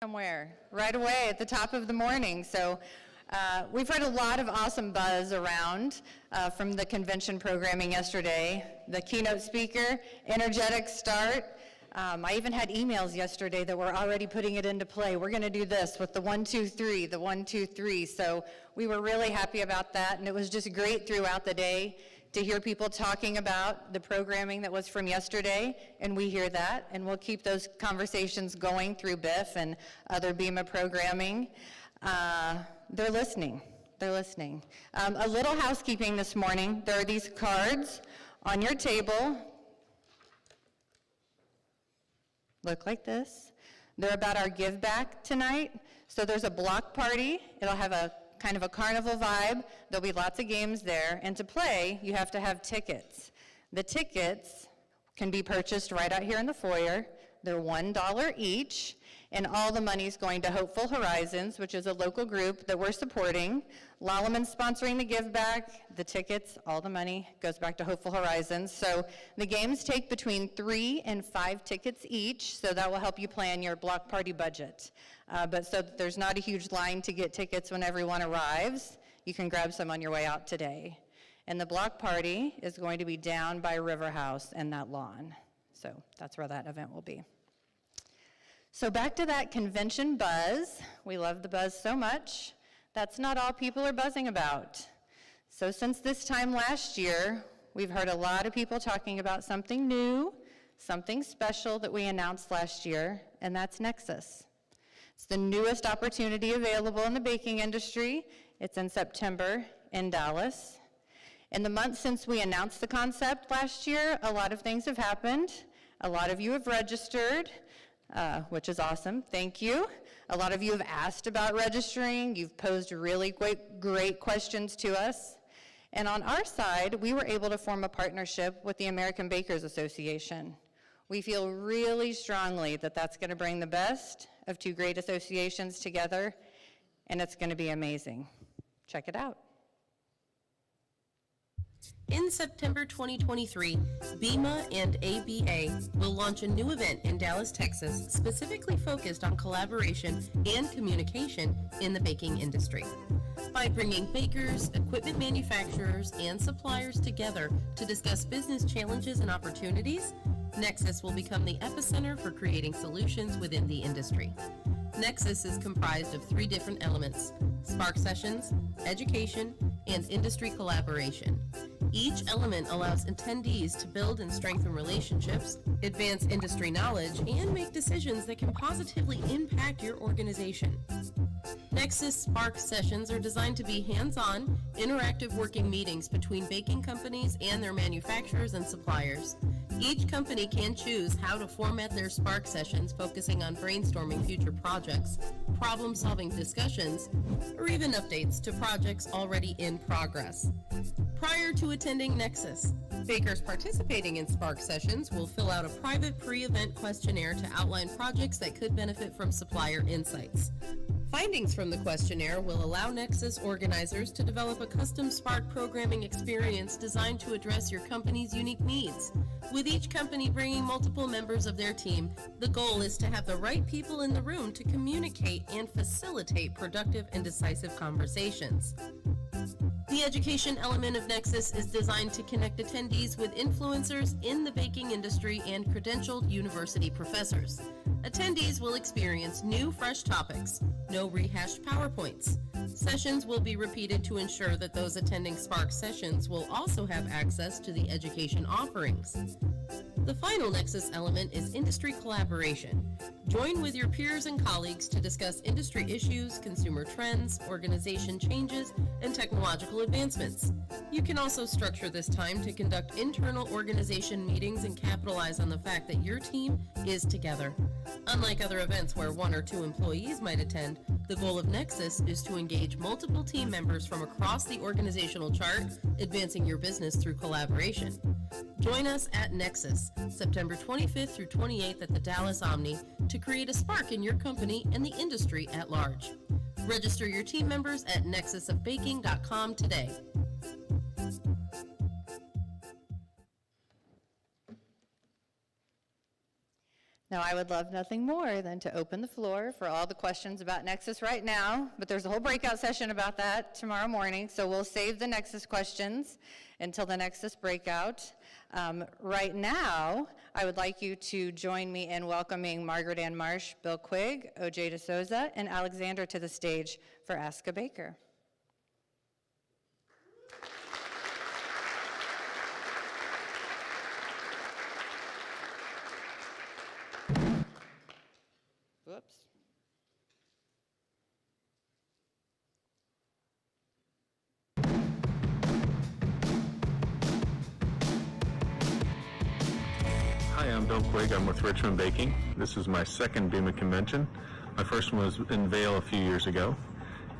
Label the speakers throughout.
Speaker 1: Somewhere, right away at the top of the morning. So we've heard a lot of awesome buzz around from the convention programming yesterday. The keynote speaker, energetic start. I even had emails yesterday that were already putting it into play. We're going to do this with the 1, 2, 3, the 1, 2, 3. So we were really happy about that, and it was just great throughout the day to hear people talking about the programming that was from yesterday, and we hear that, and we'll keep those conversations going through BIF and other BEMA programming. They're listening. They're listening. A little housekeeping this morning. There are these cards on your table. Look like this. They're about our give back tonight. So there's a block party. It'll have a kind of a carnival vibe. There'll be lots of games there. And to play, you have to have tickets. The tickets can be purchased right out here in the foyer. They're $1 each, and all the money is going to Hopeful Horizons, which is a local group that we're supporting. Lalaman's sponsoring the give back. The tickets, all the money goes back to Hopeful Horizons. So the games take between 3 and 5 tickets each, so that will help you plan your block party budget. But so that there's not a huge line to get tickets when everyone arrives, you can grab some on your way out today. And the block party is going to be down by River House and that lawn. So that's where that event will be. So back to that convention buzz. We love the buzz so much. That's not all people are buzzing about. So since this time last year, we've heard a lot of people talking about something new, something special that we announced last year, and that's Nexus. It's the newest opportunity available in the baking industry. It's in September in Dallas. In the months since we announced the concept last year, a lot of things have happened. A lot of you have registered, which is awesome. Thank you. A lot of you have asked about registering. You've posed really great questions to us. And on our side, we were able to form a partnership with the American Bakers Association. We feel really strongly that that's going to bring the best of two great associations together, and it's going to be amazing. Check it out.
Speaker 2: In September 2023, BEMA and ABA will launch a new event in Dallas, Texas, specifically focused on collaboration and communication in the baking industry. By bringing bakers, equipment manufacturers, and suppliers together to discuss business challenges and opportunities, Nexus will become the epicenter for creating solutions within the industry. Nexus is comprised of 3 different elements: Spark Sessions, Education, and Industry Collaboration. Each element allows attendees to build and strengthen relationships, advance industry knowledge, and make decisions that can positively impact your organization. Nexus Spark Sessions are designed to be hands-on, interactive working meetings between baking companies and their manufacturers and suppliers. Each company can choose how to format their Spark Sessions, focusing on brainstorming future projects, problem-solving discussions, or even updates to projects already in progress. Prior to attending Nexus, bakers participating in Spark Sessions will fill out a private pre-event questionnaire to outline projects that could benefit from supplier insights. Findings from the questionnaire will allow Nexus organizers to develop a custom Spark programming experience designed to address your company's unique needs. With each company bringing multiple members of their team, the goal is to have the right people in the room to communicate and facilitate productive and decisive conversations. The education element of Nexus is designed to connect attendees with influencers in the baking industry and credentialed university professors. Attendees will experience new, fresh topics, no rehashed PowerPoints. Sessions will be repeated to ensure that those attending Spark Sessions will also have access to the education offerings. The final Nexus element is industry collaboration. Join with your peers and colleagues to discuss industry issues, consumer trends, organization changes, and technological advancements. You can also structure this time to conduct internal organization meetings and capitalize on the fact that your team is together. Unlike other events where 1 or 2 employees might attend, the goal of Nexus is to engage multiple team members from across the organizational chart, advancing your business through collaboration. Join us at Nexus, September 25th through 28th at the Dallas Omni, to create a spark in your company and the industry at large. Register your team members at nexusofbaking.com today.
Speaker 1: Now, I would love nothing more than to open the floor for all the questions about Nexus right now, but there's a whole breakout session about that tomorrow morning, so we'll save the Nexus questions until the Nexus breakout. Right now, I would like you to join me in welcoming Margaret Ann Marsh, Bill Quigg, O.J. DeSouza, and Alexander to the stage for Ask a Baker. Whoops.
Speaker 3: Hi, I'm Bill Quigg. I'm with Richmond Baking. This is my second BEMA convention. My first one was in Vail a few years ago.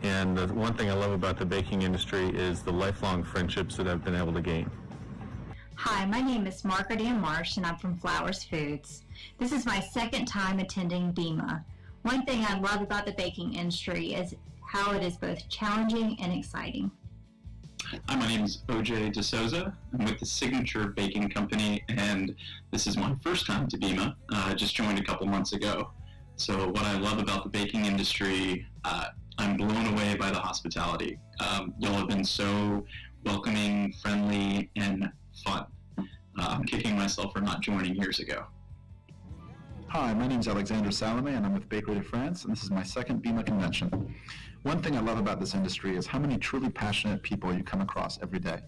Speaker 3: And the one thing I love about the baking industry is the lifelong friendships that I've been able to gain.
Speaker 4: Hi, my name is Margaret Ann Marsh, and I'm from Flowers Foods. This is my second time attending BEMA. One thing I love about the baking industry is how it is both challenging and exciting.
Speaker 5: Hi, my name is O.J. DeSouza. I'm with the Signature Baking Company, and this is my first time to BEMA. I just joined a couple months ago. So what I love about the baking industry, I'm blown away by the hospitality. Y'all have been so welcoming, friendly, and fun. I'm kicking myself for not joining years ago.
Speaker 6: Hi, my name is Alexander Salome, and I'm with Bakery de France, and this is my second BEMA convention. One thing I love about this industry is how many truly passionate people you come across every day.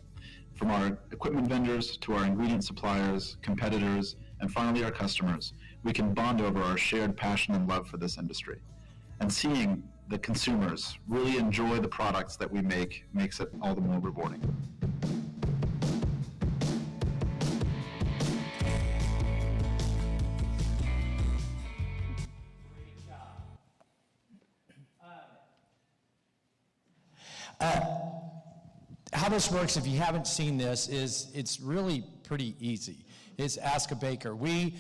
Speaker 6: From our equipment vendors to our ingredient suppliers, competitors, and finally our customers, we can bond over our shared passion and love for this industry. And seeing the consumers really enjoy the products that we make makes it all the more rewarding.
Speaker 7: How this works, if you haven't seen this, is it's really pretty easy. It's Ask a Baker. We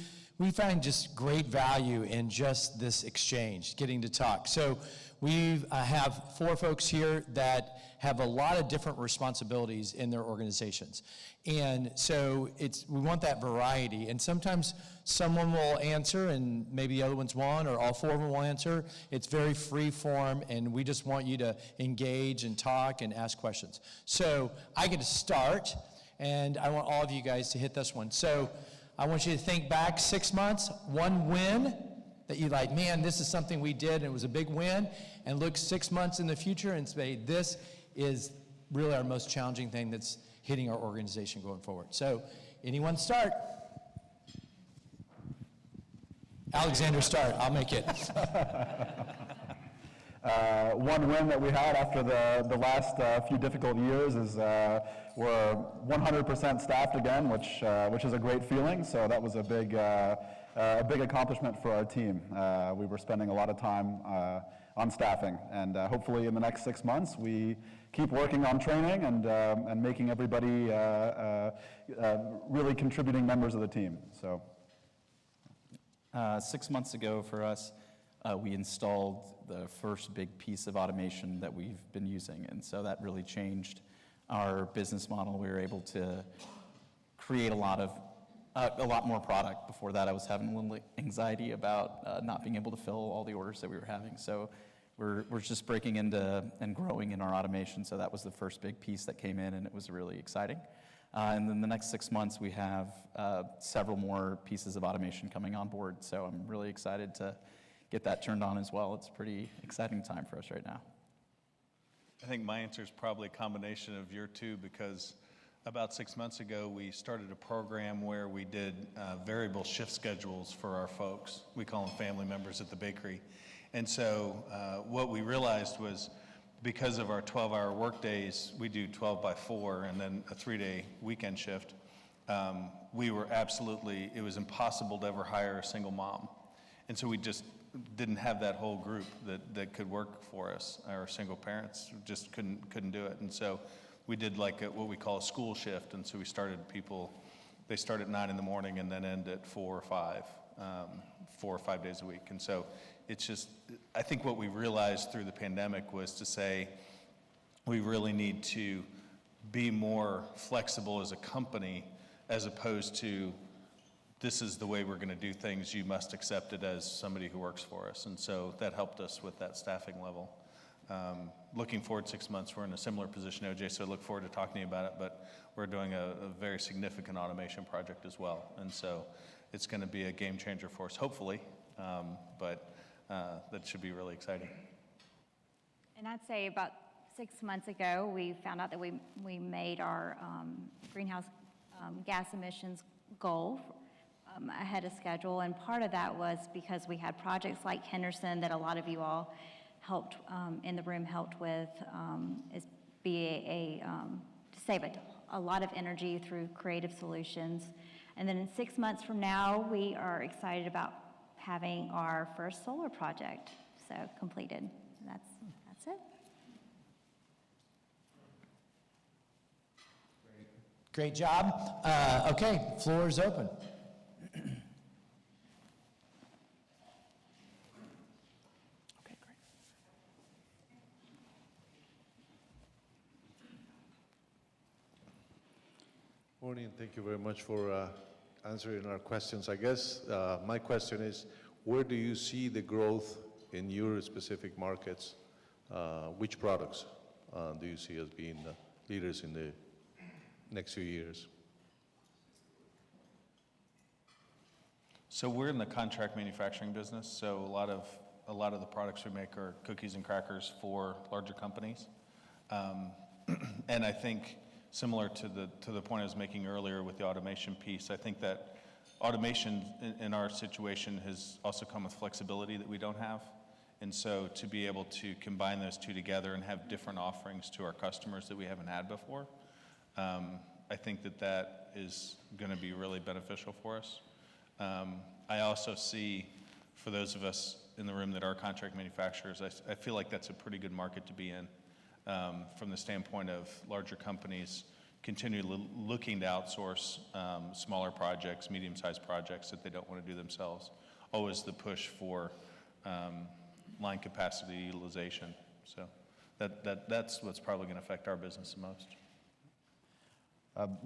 Speaker 7: find just great value in just this exchange, getting to talk. So we have 4 folks here that have a lot of different responsibilities in their organizations. And so we want that variety. And sometimes someone will answer and maybe the other ones won't, or all 4 of them will answer. It's very free form, and we just want you to engage and talk and ask questions. So I get to start, and I want all of you guys to hit this one. So I want you to think back 6 months, one win that you like, man, this is something we did and it was a big win, and look 6 months in the future and say, this is really our most challenging thing that's hitting our organization going forward. So anyone start? Alexander, start. I'll make it.
Speaker 8: One win that we had after the last few difficult years is we're 100% staffed again, which is a great feeling. So that was a big accomplishment for our team. We were spending a lot of time on staffing, and hopefully in the next 6 months we keep working on training and making everybody really contributing members of the team. So
Speaker 9: 6 months ago for us, we installed the first big piece of automation that we've been using, and so that really changed our business model. We were able to create a lot more product. Before that, I was having a little anxiety about not being able to fill all the orders that we were having. So we're just breaking into and growing in our automation. So that was the first big piece that came in, and it was really exciting. And then the next 6 months, we have several more pieces of automation coming on board. So I'm really excited to get that turned on as well. It's a pretty exciting time for us right now.
Speaker 10: I think my answer is probably a combination of your two, because about 6 months ago, we started a program where we did variable shift schedules for our folks. We call them family members at the bakery. And so what we realized was, because of our 12-hour work days, we do 12 by 4 and then a 3-day weekend shift. It was impossible to ever hire a single mom. And so we just didn't have that whole group that could work for us. Our single parents just couldn't do it. And so we did like what we call a school shift. And so we started they start at 9 in the morning and then end at 4 or 5 days a week. And so it's just, I think what we realized through the pandemic was to say, we really need to be more flexible as a company, as opposed to this is the way we're going to do things. You must accept it as somebody who works for us. And so that helped us with that staffing level. Looking forward 6 months, we're in a similar position, OJ, so I look forward to talking to you about it, but we're doing a very significant automation project as well. And so it's going to be a game changer for us, hopefully, but that should be really exciting.
Speaker 11: And I'd say about 6 months ago, we found out that we made our greenhouse gas emissions goal ahead of schedule, and part of that was because we had projects like Henderson that a lot of you all helped in the room helped with, is to save a lot of energy through creative solutions. And then in 6 months from now, we are excited about having our first solar project completed. And that's it.
Speaker 7: Great job. Okay, floor is open. Okay, great.
Speaker 12: Morning, thank you very much for answering our questions. I guess my question is, where do you see the growth in your specific markets? Which products do you see as being leaders in the next few years?
Speaker 10: So we're in the contract manufacturing business, so a lot of the products we make are cookies and crackers for larger companies. And I think similar to the point I was making earlier with the automation piece, I think that automation in our situation has also come with flexibility that we don't have. And so to be able to combine those two together and have different offerings to our customers that we haven't had before, I think that is going to be really beneficial for us. I also see, for those of us in the room that are contract manufacturers, I feel like that's a pretty good market to be in, from the standpoint of larger companies continually looking to outsource smaller projects, medium-sized projects that they don't want to do themselves. Always the push for line capacity utilization. So that's what's probably going to affect our business the most.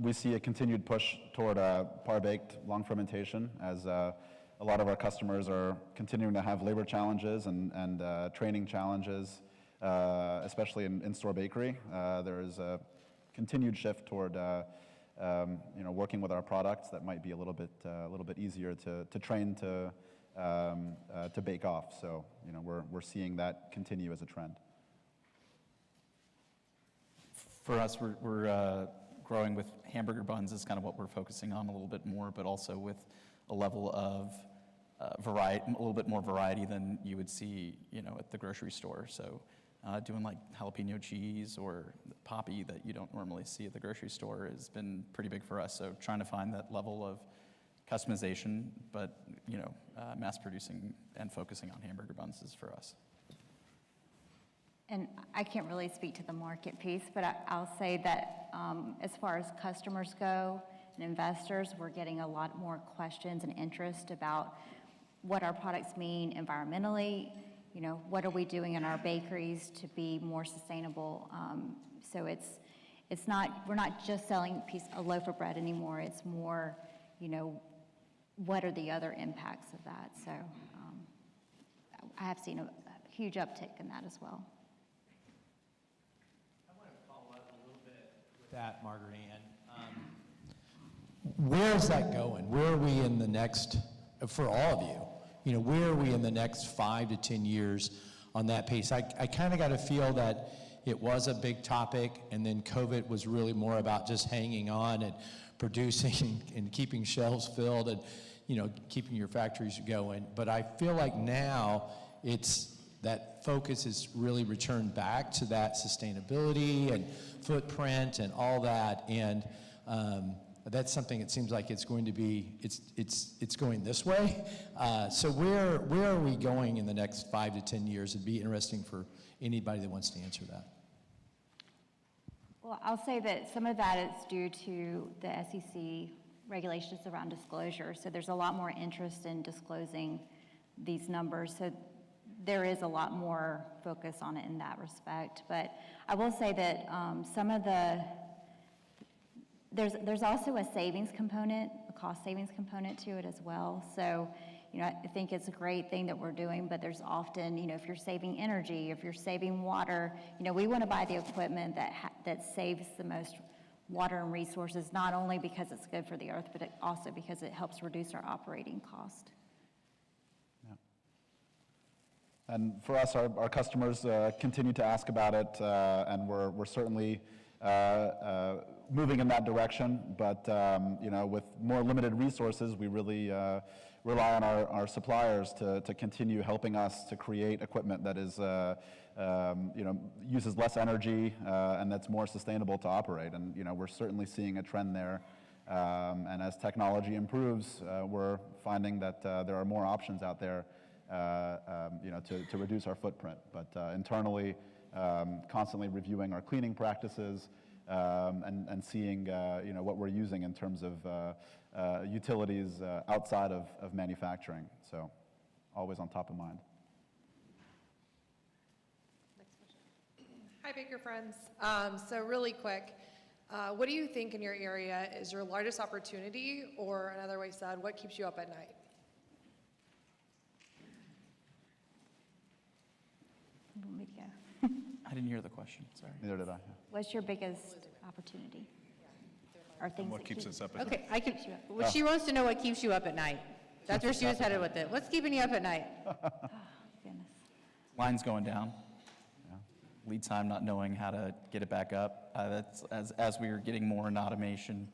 Speaker 8: We see a continued push toward par-baked long fermentation as a lot of our customers are continuing to have labor challenges and training challenges, especially in in-store bakery. There is a continued shift toward working with our products that might be a little bit easier to train to bake off. So we're seeing that continue as a trend.
Speaker 9: For us, we're growing with hamburger buns is kind of what we're focusing on a little bit more, but also with a level of variety, a little bit more variety than you would see, at the grocery store. So doing like jalapeno cheese or poppy that you don't normally see at the grocery store has been pretty big for us. So trying to find that level of customization, but mass producing and focusing on hamburger buns is for us.
Speaker 11: And I can't really speak to the market piece, but I'll say that as far as customers go and investors, we're getting a lot more questions and interest about what our products mean environmentally. What are we doing in our bakeries to be more sustainable? So it's not, we're not just selling a loaf of bread anymore. It's more, what are the other impacts of that? So I have seen a huge uptick in that as well.
Speaker 7: That, Margaret Ann. Where is that going? Where are we in the next, for all of you, where are we in the next 5 to 10 years on that pace? I kind of got a feel that it was a big topic, and then COVID was really more about just hanging on and producing and keeping shelves filled and, keeping your factories going. But I feel like now that focus has really returned back to that sustainability and footprint and all that, and that's something it seems like it's going to be, it's going this way. So where are we going in the next 5 to 10 years? It'd be interesting for anybody that wants to answer that.
Speaker 11: Well, I'll say that some of that is due to the SEC regulations around disclosure. So there's a lot more interest in disclosing these numbers. So there is a lot more focus on it in that respect. But I will say that there's also a savings component, a cost savings component to it as well. So, I think it's a great thing that we're doing, but there's often, if you're saving energy, if you're saving water, we want to buy the equipment that saves the most water and resources, not only because it's good for the earth, but also because it helps reduce our operating cost.
Speaker 8: And for us, our customers continue to ask about it, and we're certainly moving in that direction. But with more limited resources, we really rely on our suppliers to continue helping us to create equipment that is uses less energy and that's more sustainable to operate. And we're certainly seeing a trend there. And as technology improves, we're finding that there are more options out there to reduce our footprint. But internally, constantly reviewing our cleaning practices and seeing what we're using in terms of utilities outside of manufacturing. So always on top of mind.
Speaker 13: Hi, Baker Friends. So really quick, what do you think in your area is your largest opportunity, or another way said, what keeps you up at night?
Speaker 11: You want me to go?
Speaker 9: I didn't hear the question, sorry.
Speaker 8: Neither did I.
Speaker 11: What's your biggest opportunity? Or things
Speaker 10: What
Speaker 11: that
Speaker 10: keeps
Speaker 11: keep-
Speaker 10: us up at night?
Speaker 1: Okay, well, she wants to know what keeps you up at night. That's where she was headed with it. What's keeping you up at night?
Speaker 11: Goodness.
Speaker 9: Line's going down. Lead time, not knowing how to get it back up. That's as we are getting more in automation,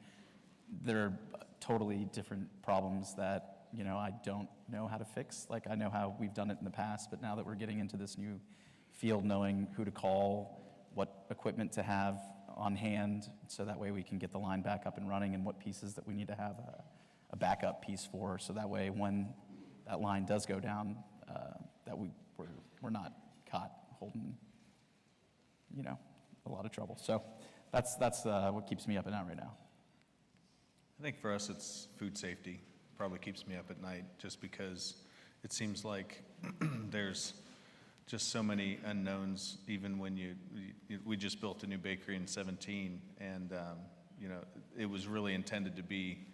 Speaker 9: there are totally different problems that I don't know how to fix. Like I know how we've done it in the past, but now that we're getting into this new field, knowing who to call, what equipment to have on hand, so that way we can get the line back up and running, and what pieces that we need to have a backup piece for, so that way when that line does go down, that we're not caught holding a lot of trouble. So that's what keeps me up at night right now.
Speaker 10: I think for us, it's food safety. Probably keeps me up at night, just because it seems like there's just so many unknowns. Even when we just built a new bakery in 17, and it was really intended to be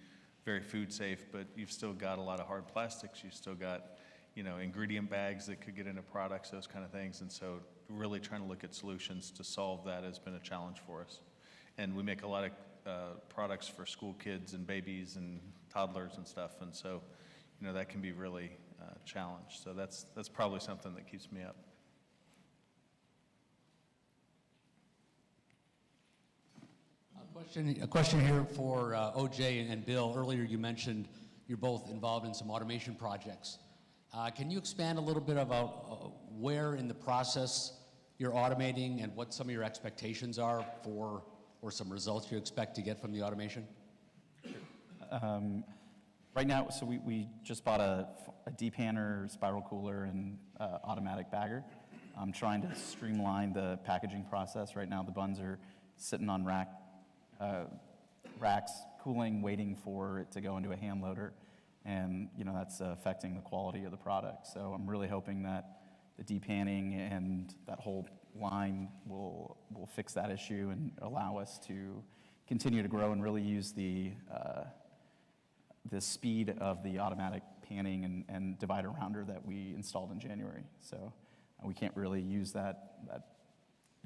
Speaker 10: very food safe, but you've still got a lot of hard plastics. You've still got ingredient bags that could get into products, those kind of things. And so really trying to look at solutions to solve that has been a challenge for us. And we make a lot of products for school kids and babies and toddlers and stuff. And so, that can be really challenged. So that's probably something that keeps me up.
Speaker 14: A question here for OJ and Bill. Earlier you mentioned you're both involved in some automation projects. Can you expand a little bit about where in the process you're automating and what some of your expectations are for, or some results you expect to get from the automation?
Speaker 9: Right now, so we just bought a depanner, spiral cooler, and automatic bagger. I'm trying to streamline the packaging process. Right now, the buns are sitting on racks, cooling, waiting for it to go into a hand loader, and that's affecting the quality of the product. So I'm really hoping that the depanning and that whole line will fix that issue and allow us to continue to grow and really use the speed of the automatic panning and divider rounder that we installed in January. So we can't really use that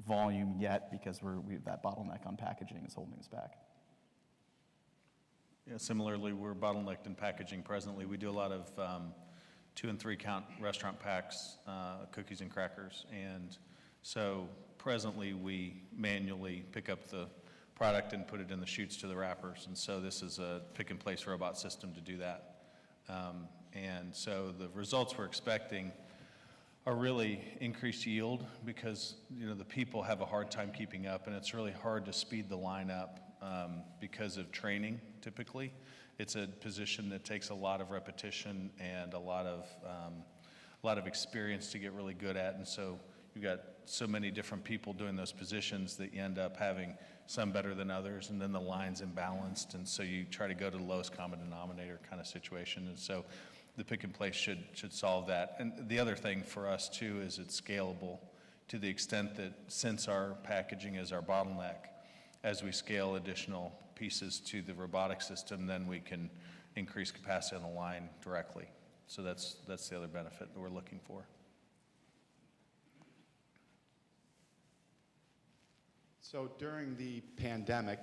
Speaker 9: volume yet because that bottleneck on packaging is holding us back.
Speaker 10: Yeah, similarly, we're bottlenecked in packaging presently. We do a lot of 2 and 3 count restaurant packs, cookies and crackers. And so presently we manually pick up the product and put it in the chutes to the wrappers. And so this is a pick and place robot system to do that. And so the results we're expecting are really increased yield because the people have a hard time keeping up, and it's really hard to speed the line up because of training. Typically, it's a position that takes a lot of repetition and a lot of experience to get really good at, and so you've got so many different people doing those positions that you end up having some better than others, and then the line's imbalanced, and so you try to go to the lowest common denominator kind of situation, and so the pick and place should solve that. And the other thing for us too is it's scalable to the extent that since our packaging is our bottleneck, as we scale additional pieces to the robotic system, then we can increase capacity on the line directly. So that's the other benefit that we're looking for.
Speaker 15: So during the pandemic,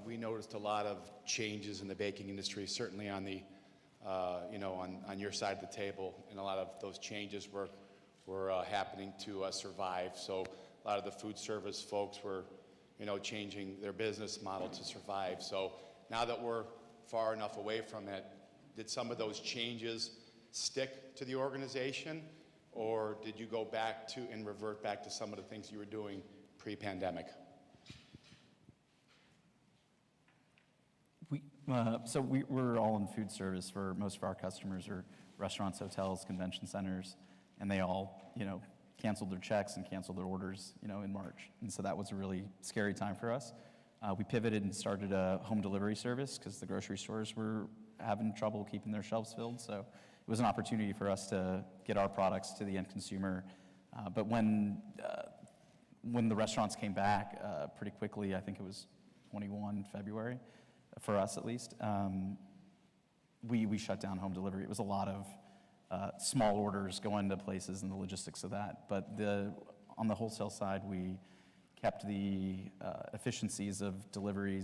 Speaker 15: we noticed a lot of changes in the baking industry, certainly on the, on your side of the table, and a lot of those changes were happening to survive. So a lot of the food service folks were, changing their business model to survive. So now that we're far enough away from it, did some of those changes stick to the organization, or did you go back to and revert back to some of the things you were doing pre-pandemic?
Speaker 9: We're all in food service for most of our customers are restaurants, hotels, convention centers, and they all, canceled their checks and canceled their orders, in March. And so that was a really scary time for us. We pivoted and started a home delivery service because the grocery stores were having trouble keeping their shelves filled. So it was an opportunity for us to get our products to the end consumer. But when the restaurants came back pretty quickly, I think it was 21 February, for us at least, we shut down home delivery. It was a lot of small orders going to places and the logistics of that. But on the wholesale side, we kept the efficiencies of delivery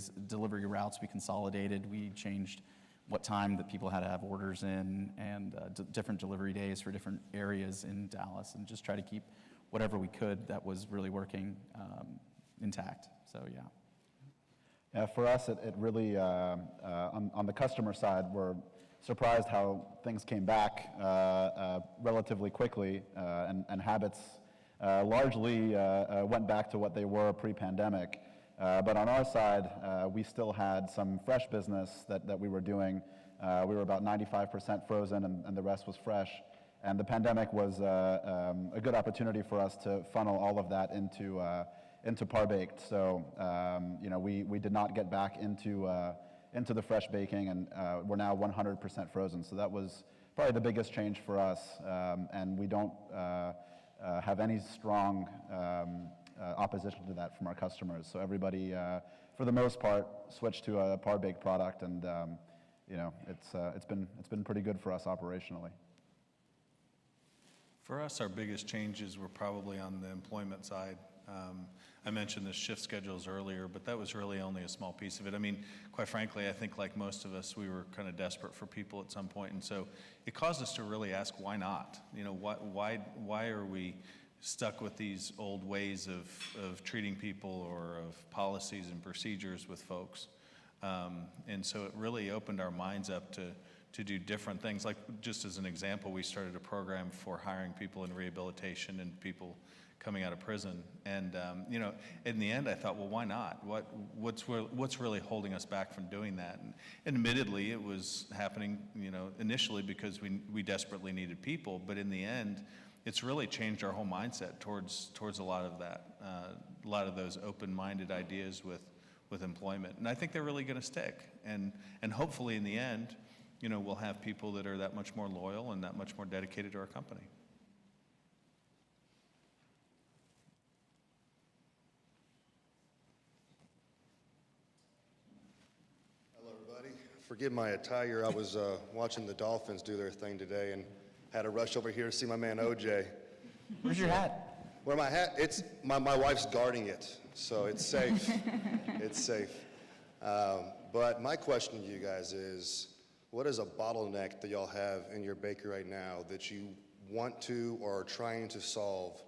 Speaker 9: routes. We consolidated. We changed what time that people had to have orders in, and different delivery days for different areas in Dallas, and just try to keep whatever we could that was really working intact. So yeah.
Speaker 8: Yeah, for us, it really, on the customer side, we're surprised how things came back relatively quickly, and habits largely went back to what they were pre-pandemic. But on our side, we still had some fresh business that we were doing. We were about 95% frozen, and the rest was fresh. And the pandemic was a good opportunity for us to funnel all of that into par-baked. So, we did not get back into the fresh baking, and we're now 100% frozen. So that was probably the biggest change for us, and we don't have any strong opposition to that from our customers. So everybody, for the most part, switched to a par-baked product, and it's been pretty good for us operationally.
Speaker 10: For us, our biggest changes were probably on the employment side. I mentioned the shift schedules earlier, but that was really only a small piece of it. I mean, quite frankly, I think like most of us, we were kind of desperate for people at some point, and so it caused us to really ask, why not? Why are we stuck with these old ways of treating people or of policies and procedures with folks? And so it really opened our minds up to do different things. Like, just as an example, we started a program for hiring people in rehabilitation and people coming out of prison. And, in the end, I thought, well, why not? What's really holding us back from doing that? And admittedly, it was happening, initially because we desperately needed people. But in the end, it's really changed our whole mindset towards a lot of that, a lot of those open-minded ideas with employment. And I think they're really going to stick. And hopefully, in the end, we'll have people that are that much more loyal and that much more dedicated to our company.
Speaker 16: Hello, everybody. Forgive my attire. I was watching the Dolphins do their thing today and had to rush over here to see my man OJ.
Speaker 9: Where's your hat?
Speaker 16: Where my hat? It's my wife's guarding it, so it's safe. It's safe. But my question to you guys is, what is a bottleneck that y'all have in your bakery right now that you want to or are trying to solve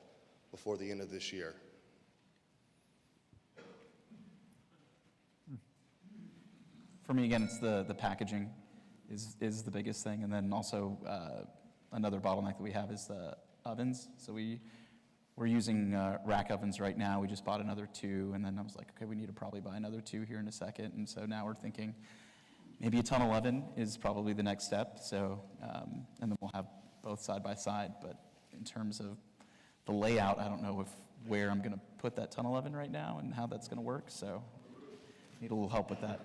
Speaker 16: before the end of this year?
Speaker 9: For me, again, it's the packaging is the biggest thing, and then also another bottleneck that we have is the ovens. So we're using rack ovens right now. We just bought another 2, and then I was like, okay, we need to probably buy another 2 here in a second. And so now we're thinking maybe a tunnel oven is probably the next step. So and then we'll have both side by side. But in terms of the layout, I don't know where I'm going to put that tunnel oven right now and how that's going to work. So need a little help with that.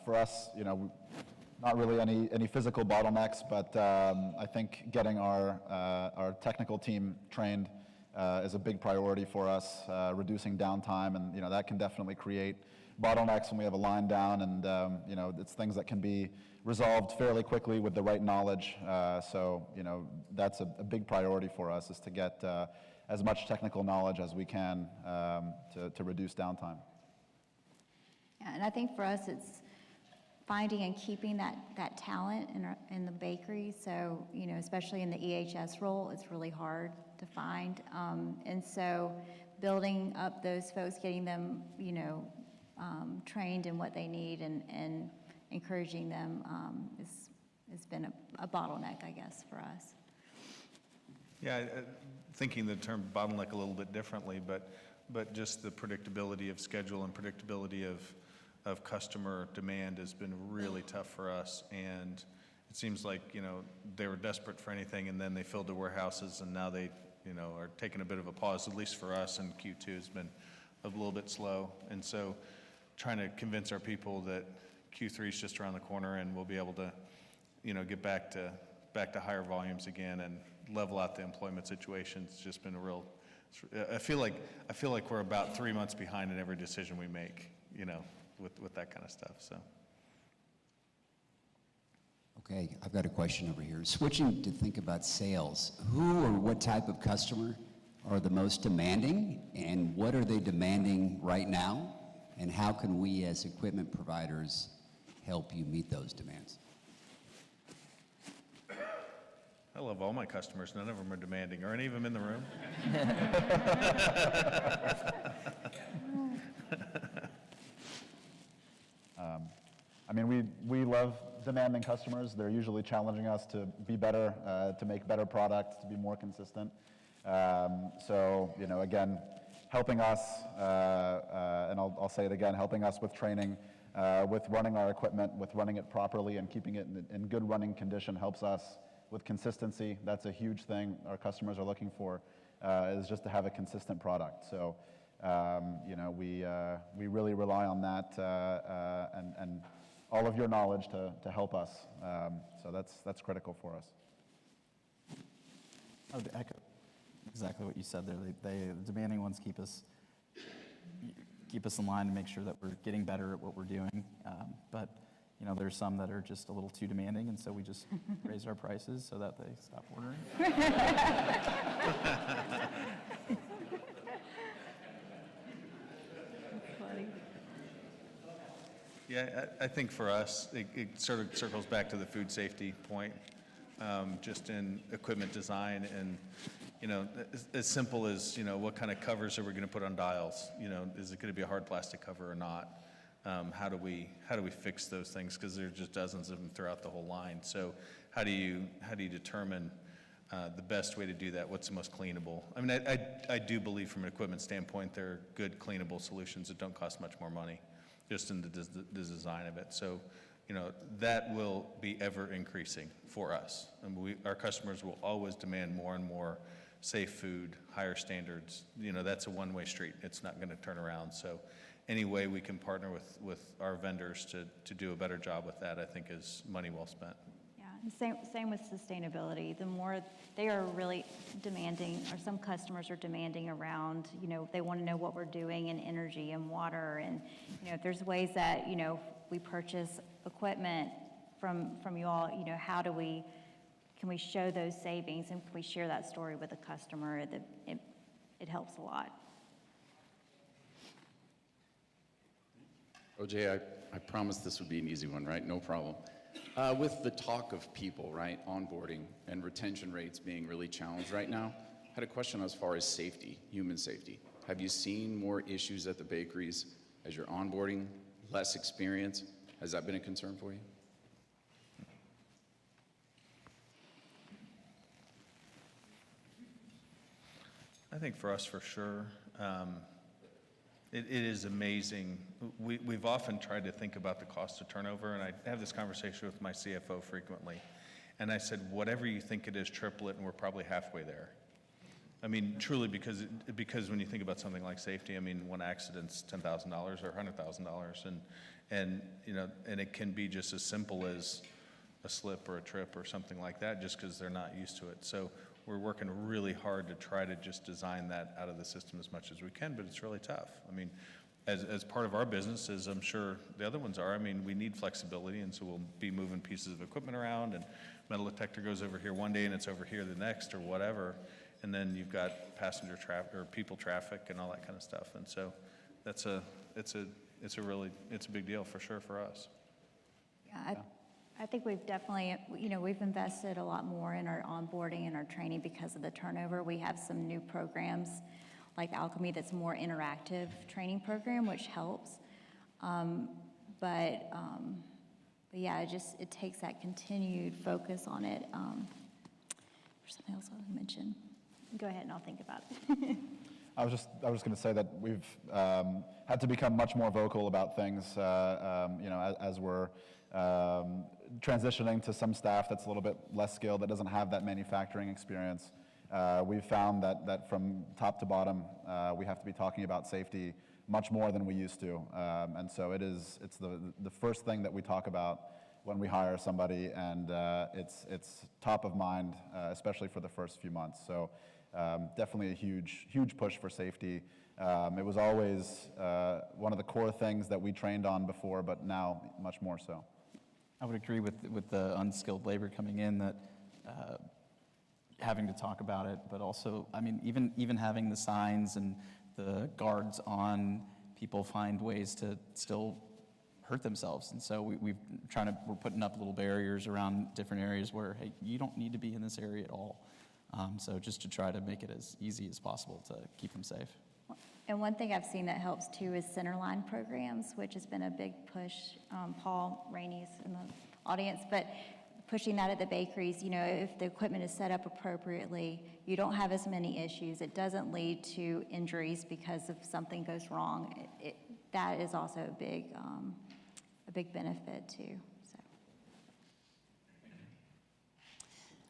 Speaker 8: For us, not really any physical bottlenecks, but I think getting our technical team trained is a big priority for us, reducing downtime, and that can definitely create bottlenecks when we have a line down, and it's things that can be resolved fairly quickly with the right knowledge. So that's a big priority for us, is to get as much technical knowledge as we can to reduce downtime.
Speaker 11: Yeah, and I think for us, it's finding and keeping that talent in the bakery. So, especially in the EHS role, it's really hard to find. And so building up those folks, getting them, trained in what they need and encouraging them has been a bottleneck, I guess, for us.
Speaker 10: Yeah, thinking the term bottleneck a little bit differently, but just the predictability of schedule and predictability of customer demand has been really tough for us. And it seems like, they were desperate for anything, and then they filled their warehouses, and now they, are taking a bit of a pause, at least for us, and Q2 has been a little bit slow. And so trying to convince our people that Q3 is just around the corner and we'll be able to, get back to higher volumes again and level out the employment situation. It's just been a real, I feel like we're about 3 months behind in every decision we make, with that kind of stuff, so.
Speaker 17: Okay, I've got a question over here. Switching to think about sales, who or what type of customer are the most demanding, and what are they demanding right now, and how can we as equipment providers help you meet those demands?
Speaker 10: I love all my customers. None of them are demanding. Are any of them in the room?
Speaker 8: We love demanding customers. They're usually challenging us to be better, to make better products, to be more consistent. So, again, helping us, and I'll say it again, helping us with training, with running our equipment, with running it properly and keeping it in good running condition helps us with consistency. That's a huge thing our customers are looking for, is just to have a consistent product. So, we really rely on that and all of your knowledge to help us. So that's critical for us.
Speaker 9: I would echo exactly what you said there. The demanding ones keep us in line to make sure that we're getting better at what we're doing. But there's some that are just a little too demanding, and so we just raise our prices so that they stop ordering.
Speaker 10: Yeah, I think for us, it sort of circles back to the food safety point, just in equipment design and, as simple as, what kind of covers are we going to put on dials? Is it going to be a hard plastic cover or not? How do we fix those things? Because there's just dozens of them throughout the whole line. So how do you determine the best way to do that? What's the most cleanable? I mean, I do believe from an equipment standpoint, there are good cleanable solutions that don't cost much more money, just in the design of it. So, that will be ever increasing for us. And our customers will always demand more and more safe food, higher standards. That's a one-way street. It's not going to turn around. So any way we can partner with our vendors to do a better job with that, I think is money well spent.
Speaker 11: Yeah, same with sustainability. The more they are really demanding, or some customers are demanding around, they want to know what we're doing in energy and water, and if there's ways that we purchase equipment from you all, can we show those savings, and can we share that story with the customer? It helps a lot.
Speaker 18: OJ, I promised this would be an easy one, right? No problem. With the talk of people, right, onboarding and retention rates being really challenged right now, I had a question as far as safety, human safety. Have you seen more issues at the bakeries as you're onboarding, less experience? Has that been a concern for you?
Speaker 10: I think for us, for sure. It is amazing. We've often tried to think about the cost of turnover, and I have this conversation with my CFO frequently. And I said, whatever you think it is, triple it, and we're probably halfway there. I mean, truly, because when you think about something like safety, I mean, one accident's $10,000 or $100,000, and it can be just as simple as a slip or a trip or something like that, just because they're not used to it. So we're working really hard to try to just design that out of the system as much as we can, but it's really tough. I mean, as part of our business, as I'm sure the other ones are, I mean, we need flexibility, and so we'll be moving pieces of equipment around, and metal detector goes over here one day and it's over here the next, or whatever, and then you've got passenger traffic or people traffic and all that kind of stuff, and so it's a big deal for sure for us.
Speaker 11: Yeah, I think we've definitely, we've invested a lot more in our onboarding and our training because of the turnover. We have some new programs like Alchemy that's more interactive training program, which helps. But yeah, it takes that continued focus on it. There's something else I want to mention. Go ahead and I'll think about it.
Speaker 8: I was just going to say that we've had to become much more vocal about things, as we're transitioning to some staff that's a little bit less skilled, that doesn't have that manufacturing experience. We've found that from top to bottom, we have to be talking about safety much more than we used to. And so it's the first thing that we talk about when we hire somebody, and it's top of mind, especially for the first few months. So definitely a huge push for safety. It was always one of the core things that we trained on before, but now much more so.
Speaker 9: I would agree with the unskilled labor coming in, that having to talk about it, but also, I mean, even having the signs and the guards on, people find ways to still hurt themselves. And so we're putting up little barriers around different areas where, hey, you don't need to be in this area at all. So just to try to make it as easy as possible to keep them safe.
Speaker 11: And one thing I've seen that helps too is centerline programs, which has been a big push. Paul Rainey's in the audience, but pushing that at the bakeries, if the equipment is set up appropriately, you don't have as many issues. It doesn't lead to injuries because if something goes wrong. That is also a big benefit too. So.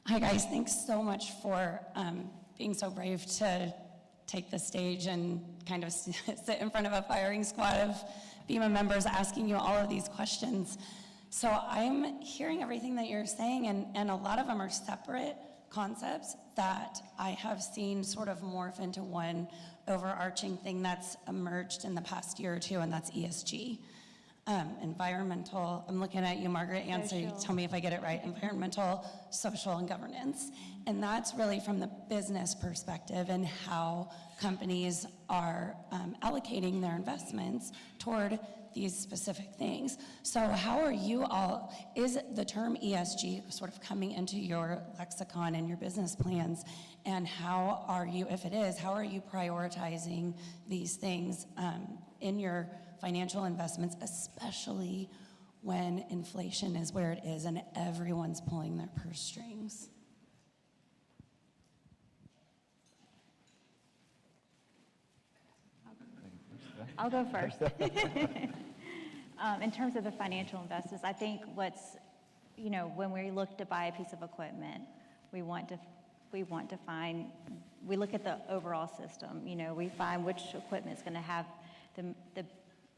Speaker 19: Hi guys, thanks so much for being so brave to take the stage and kind of sit in front of a firing squad of BEMA members asking you all of these questions. So I'm hearing everything that you're saying, and a lot of them are separate concepts that I have seen sort of morph into one overarching thing that's emerged in the past year or two, and that's ESG. Environmental, I'm looking at you, Margaret, answer, you tell me if I get it right, environmental, social, and governance. And that's really from the business perspective and how companies are allocating their investments toward these specific things. So how are you all, is the term ESG sort of coming into your lexicon and your business plans? And how are you, if it is, how are you prioritizing these things in your financial investments, especially when inflation is where it is and everyone's pulling their purse strings?
Speaker 11: I'll go first. In terms of the financial investments, I think when we look to buy a piece of equipment, we look at the overall system. We find which equipment is going to have the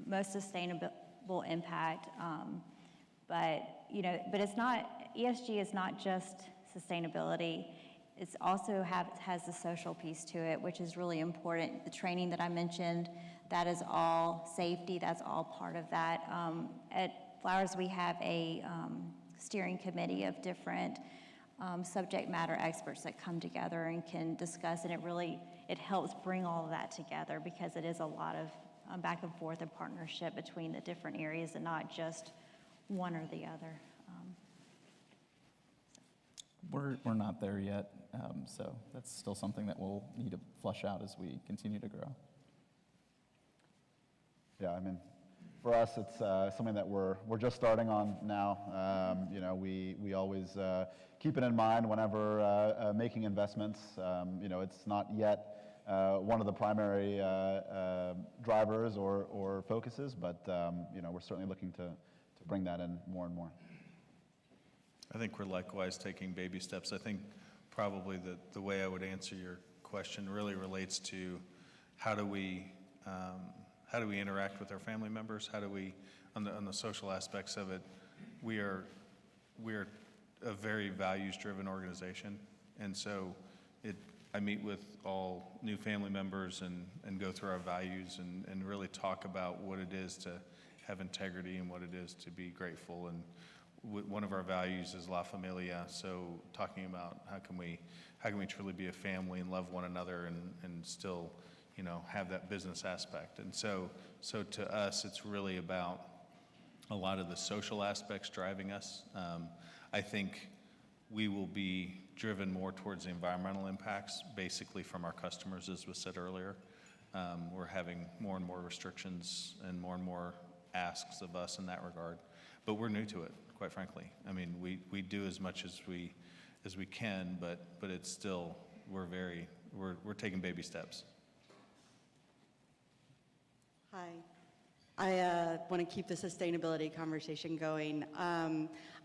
Speaker 11: most sustainable impact. But it's not, ESG is not just sustainability. It's also has the social piece to it, which is really important. The training that I mentioned, that is all safety, that's all part of that. At Flowers, we have a steering committee of different subject matter experts that come together and can discuss, and it helps bring all of that together because it is a lot of back and forth and partnership between the different areas and not just one or the other.
Speaker 9: We're not there yet, so that's still something that we'll need to flush out as we continue to grow.
Speaker 8: Yeah, I mean, for us, it's something that we're just starting on now. We always keep it in mind whenever making investments. It's not yet one of the primary drivers or focuses, but we're certainly looking to bring that in more and more.
Speaker 10: I think we're likewise taking baby steps. I think probably the way I would answer your question really relates to how do we interact with our family members? How do we, on the social aspects of it, we're a very values-driven organization, and so I meet with all new family members and go through our values and really talk about what it is to have integrity and what it is to be grateful. And one of our values is La Familia, so talking about how can we truly be a family and love one another and still, have that business aspect. And so to us, it's really about a lot of the social aspects driving us. I think we will be driven more towards the environmental impacts, basically from our customers, as was said earlier. We're having more and more restrictions and more asks of us in that regard, but we're new to it, quite frankly. I mean, we do as much as we can, but it's still, we're taking baby steps.
Speaker 20: Hi. I want to keep the sustainability conversation going.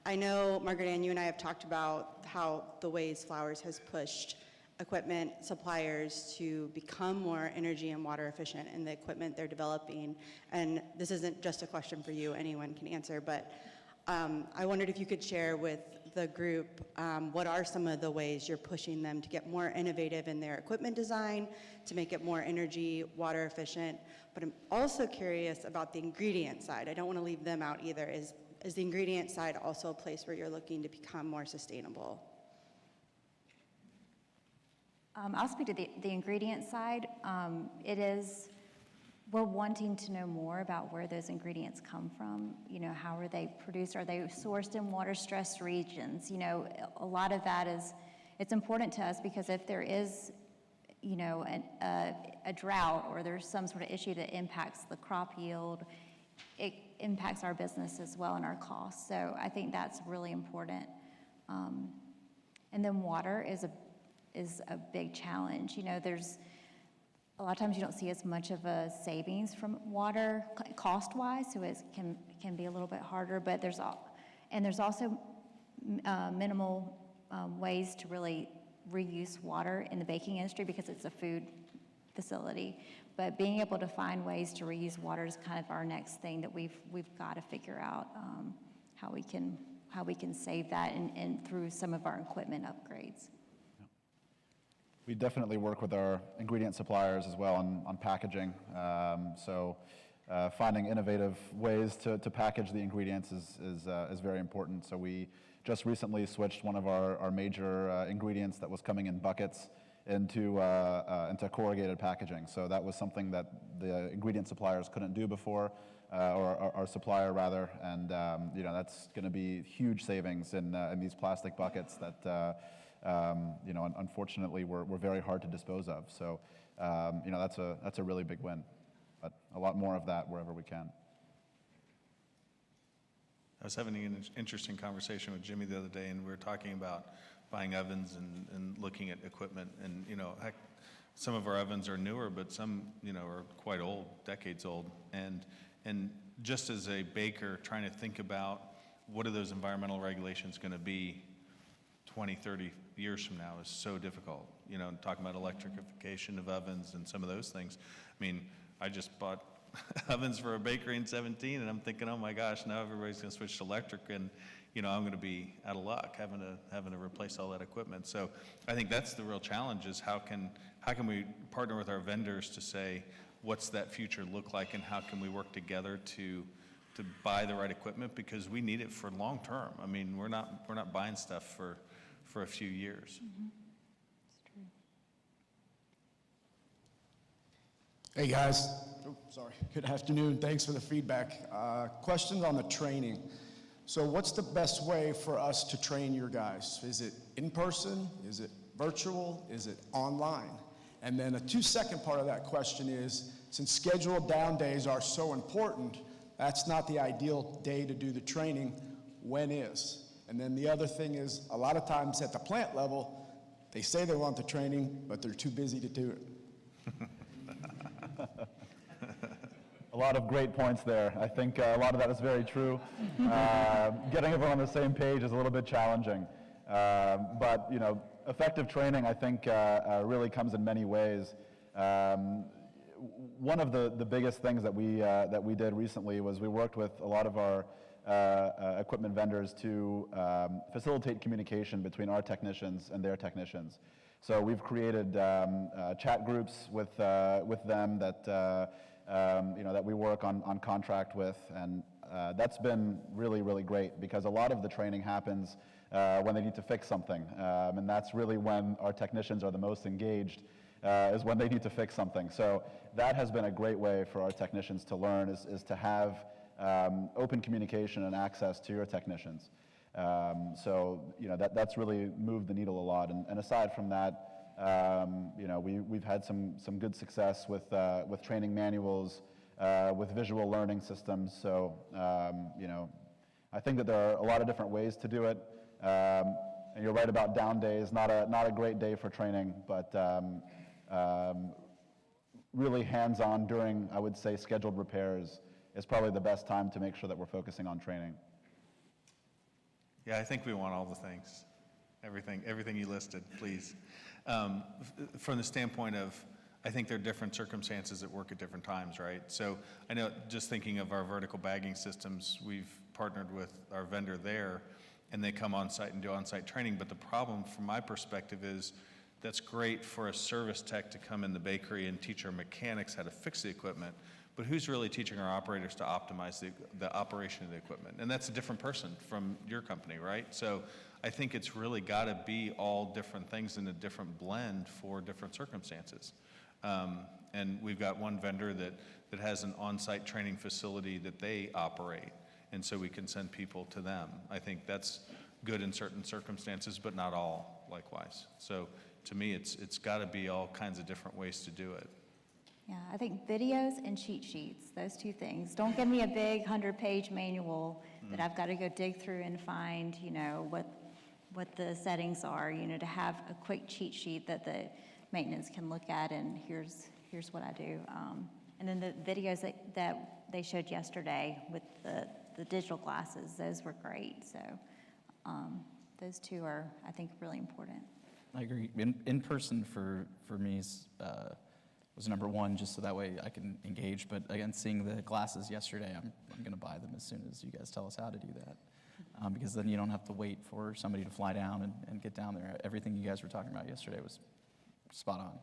Speaker 20: I know, Margaret Ann, you and I have talked about how the ways Flowers has pushed equipment suppliers to become more energy and water efficient in the equipment they're developing. And this isn't just a question for you, anyone can answer, but I wondered if you could share with the group what are some of the ways you're pushing them to get more innovative in their equipment design, to make it more energy, water efficient. But I'm also curious about the ingredient side. I don't want to leave them out either. Is the ingredient side also a place where you're looking to become more sustainable?
Speaker 11: I'll speak to the ingredient side. We're wanting to know more about where those ingredients come from. How are they produced? Are they sourced in water-stressed regions? A lot of that it's important to us because if there is, a drought or there's some sort of issue that impacts the crop yield, it impacts our business as well and our costs. So I think that's really important. And then water is a big challenge. There's a lot of times you don't see as much of a savings from water cost-wise, so it can be a little bit harder. But there's also minimal ways to really reuse water in the baking industry because it's a food facility. But being able to find ways to reuse water is kind of our next thing that we've got to figure out how we can save that and through some of our equipment upgrades.
Speaker 8: We definitely work with our ingredient suppliers as well on packaging. Finding innovative ways to package the ingredients is very important. So we just recently switched one of our major ingredients that was coming in buckets into corrugated packaging. So that was something that the ingredient suppliers couldn't do before, or our supplier rather, and that's going to be huge savings in these plastic buckets that unfortunately we're very hard to dispose of. So that's a really big win, but a lot more of that wherever we can.
Speaker 10: I was having an interesting conversation with Jimmy the other day, and we were talking about buying ovens and looking at equipment. And heck, some of our ovens are newer, but some are quite old, decades old. And just as a baker, trying to think about what are those environmental regulations going to be 20, 30 years from now is so difficult. Talking about electrification of ovens and some of those things. I mean, I just bought ovens for a bakery in 17, and I'm thinking, oh my gosh, now everybody's going to switch to electric, and I'm going to be out of luck having to replace all that equipment. So I think that's the real challenge: is how can we partner with our vendors to say what's that future look like, and how can we work together to buy the right equipment, because we need it for long term. I mean, we're not buying stuff for a few years.
Speaker 11: Mm-hmm. That's true.
Speaker 21: Hey guys. Oh, sorry. Good afternoon. Thanks for the feedback. Questions on the training. So what's the best way for us to train your guys? Is it in person? Is it virtual? Is it online? And then a 2-second part of that question is, since scheduled down days are so important, that's not the ideal day to do the training. When is? And then the other thing is, a lot of times at the plant level, they say they want the training, but they're too busy to do it.
Speaker 8: A lot of great points there. I think a lot of that is very true. Getting everyone on the same page is a little bit challenging. But effective training, I think, really comes in many ways. One of the biggest things that we did recently was we worked with a lot of our equipment vendors to facilitate communication between our technicians and their technicians. So we've created chat groups with them that that we work on contract with, and that's been really, really great, because a lot of the training happens when they need to fix something, and that's really when our technicians are the most engaged, is when they need to fix something. So that has been a great way for our technicians to learn, is to have open communication and access to your technicians. So that's really moved the needle a lot. And aside from that, we've had some good success with training manuals, with visual learning systems. So I think that there are a lot of different ways to do it. And you're right about down days. Not a great day for training, but really hands-on during, I would say, scheduled repairs is probably the best time to make sure that we're focusing on training.
Speaker 10: Yeah, I think we want all the things, everything you listed, please. From the standpoint of, I think there are different circumstances that work at different times, right? So I know, just thinking of our vertical bagging systems, we've partnered with our vendor there, and they come on site and do on-site training. But the problem from my perspective is, that's great for a service tech to come in the bakery and teach our mechanics how to fix the equipment, but who's really teaching our operators to optimize the operation of the equipment? And that's a different person from your company, right? So I think it's really got to be all different things in a different blend for different circumstances. And we've got one vendor that has an on-site training facility that they operate, and so we can send people to them. I think that's good in certain circumstances, but not all, likewise. So to me, it's got to be all kinds of different ways to do it.
Speaker 11: Yeah, I think videos and cheat sheets, those two things. Don't give me a big 100-page manual that I've got to go dig through and find, what the settings are, to have a quick cheat sheet that the maintenance can look at, and here's what I do. And then the videos that they showed yesterday with the digital glasses, those were great. So those two are, I think, really important.
Speaker 9: I agree. In person for me was number one, just so that way I can engage. But again, seeing the glasses yesterday, I'm going to buy them as soon as you guys tell us how to do that, because then you don't have to wait for somebody to fly down and get down there. Everything you guys were talking about yesterday was spot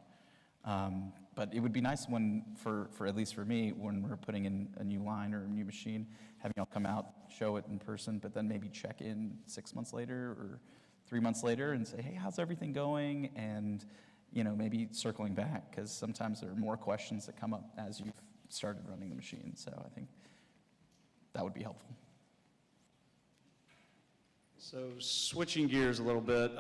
Speaker 9: on. But it would be nice when, for at least for me, when we're putting in a new line or a new machine, having y'all come out, show it in person, but then maybe check in 6 months later or 3 months later and say, hey, how's everything going? And maybe circling back, because sometimes there are more questions that come up as you've started running the machine. So I think that would be helpful.
Speaker 2: So switching gears a little bit,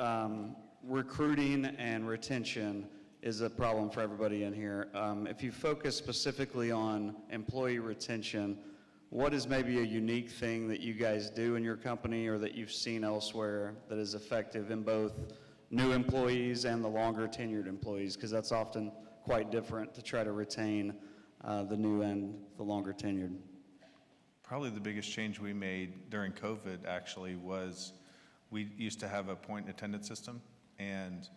Speaker 2: recruiting and retention is a problem for everybody in here. If you focus specifically on employee retention, what is maybe a unique thing that you guys do in your company or that you've seen elsewhere that is effective in both new employees and the longer tenured employees? Because that's often quite different to try to retain the new and the longer tenured.
Speaker 10: Probably the biggest change we made during COVID actually was, we used to have a point attendance system, and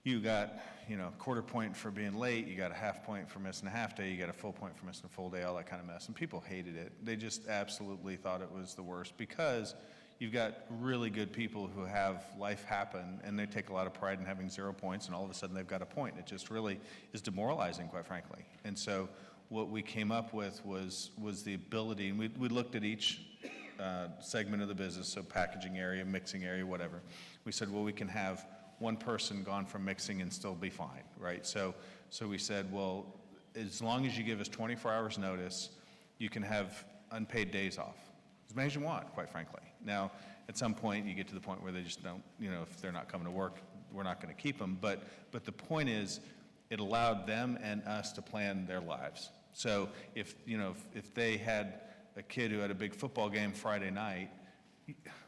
Speaker 10: you got, quarter point for being late, you got a half point for missing a half day, you got a full point for missing a full day, all that kind of mess. And people hated it. They just absolutely thought it was the worst, because you've got really good people who have life happen, and they take a lot of pride in having 0 points, and all of a sudden they've got a point. It just really is demoralizing, quite frankly. And so what we came up with was the ability, and we looked at each segment of the business, so packaging area, mixing area, whatever. We said, well, we can have one person gone from mixing and still be fine, right? So we said, well, as long as you give us 24 hours notice, you can have unpaid days off, as many as you want, quite frankly. Now, at some point, you get to the point where they just don't, if they're not coming to work, we're not going to keep them. But the point is, it allowed them and us to plan their lives. So if they had a kid who had a big football game Friday night,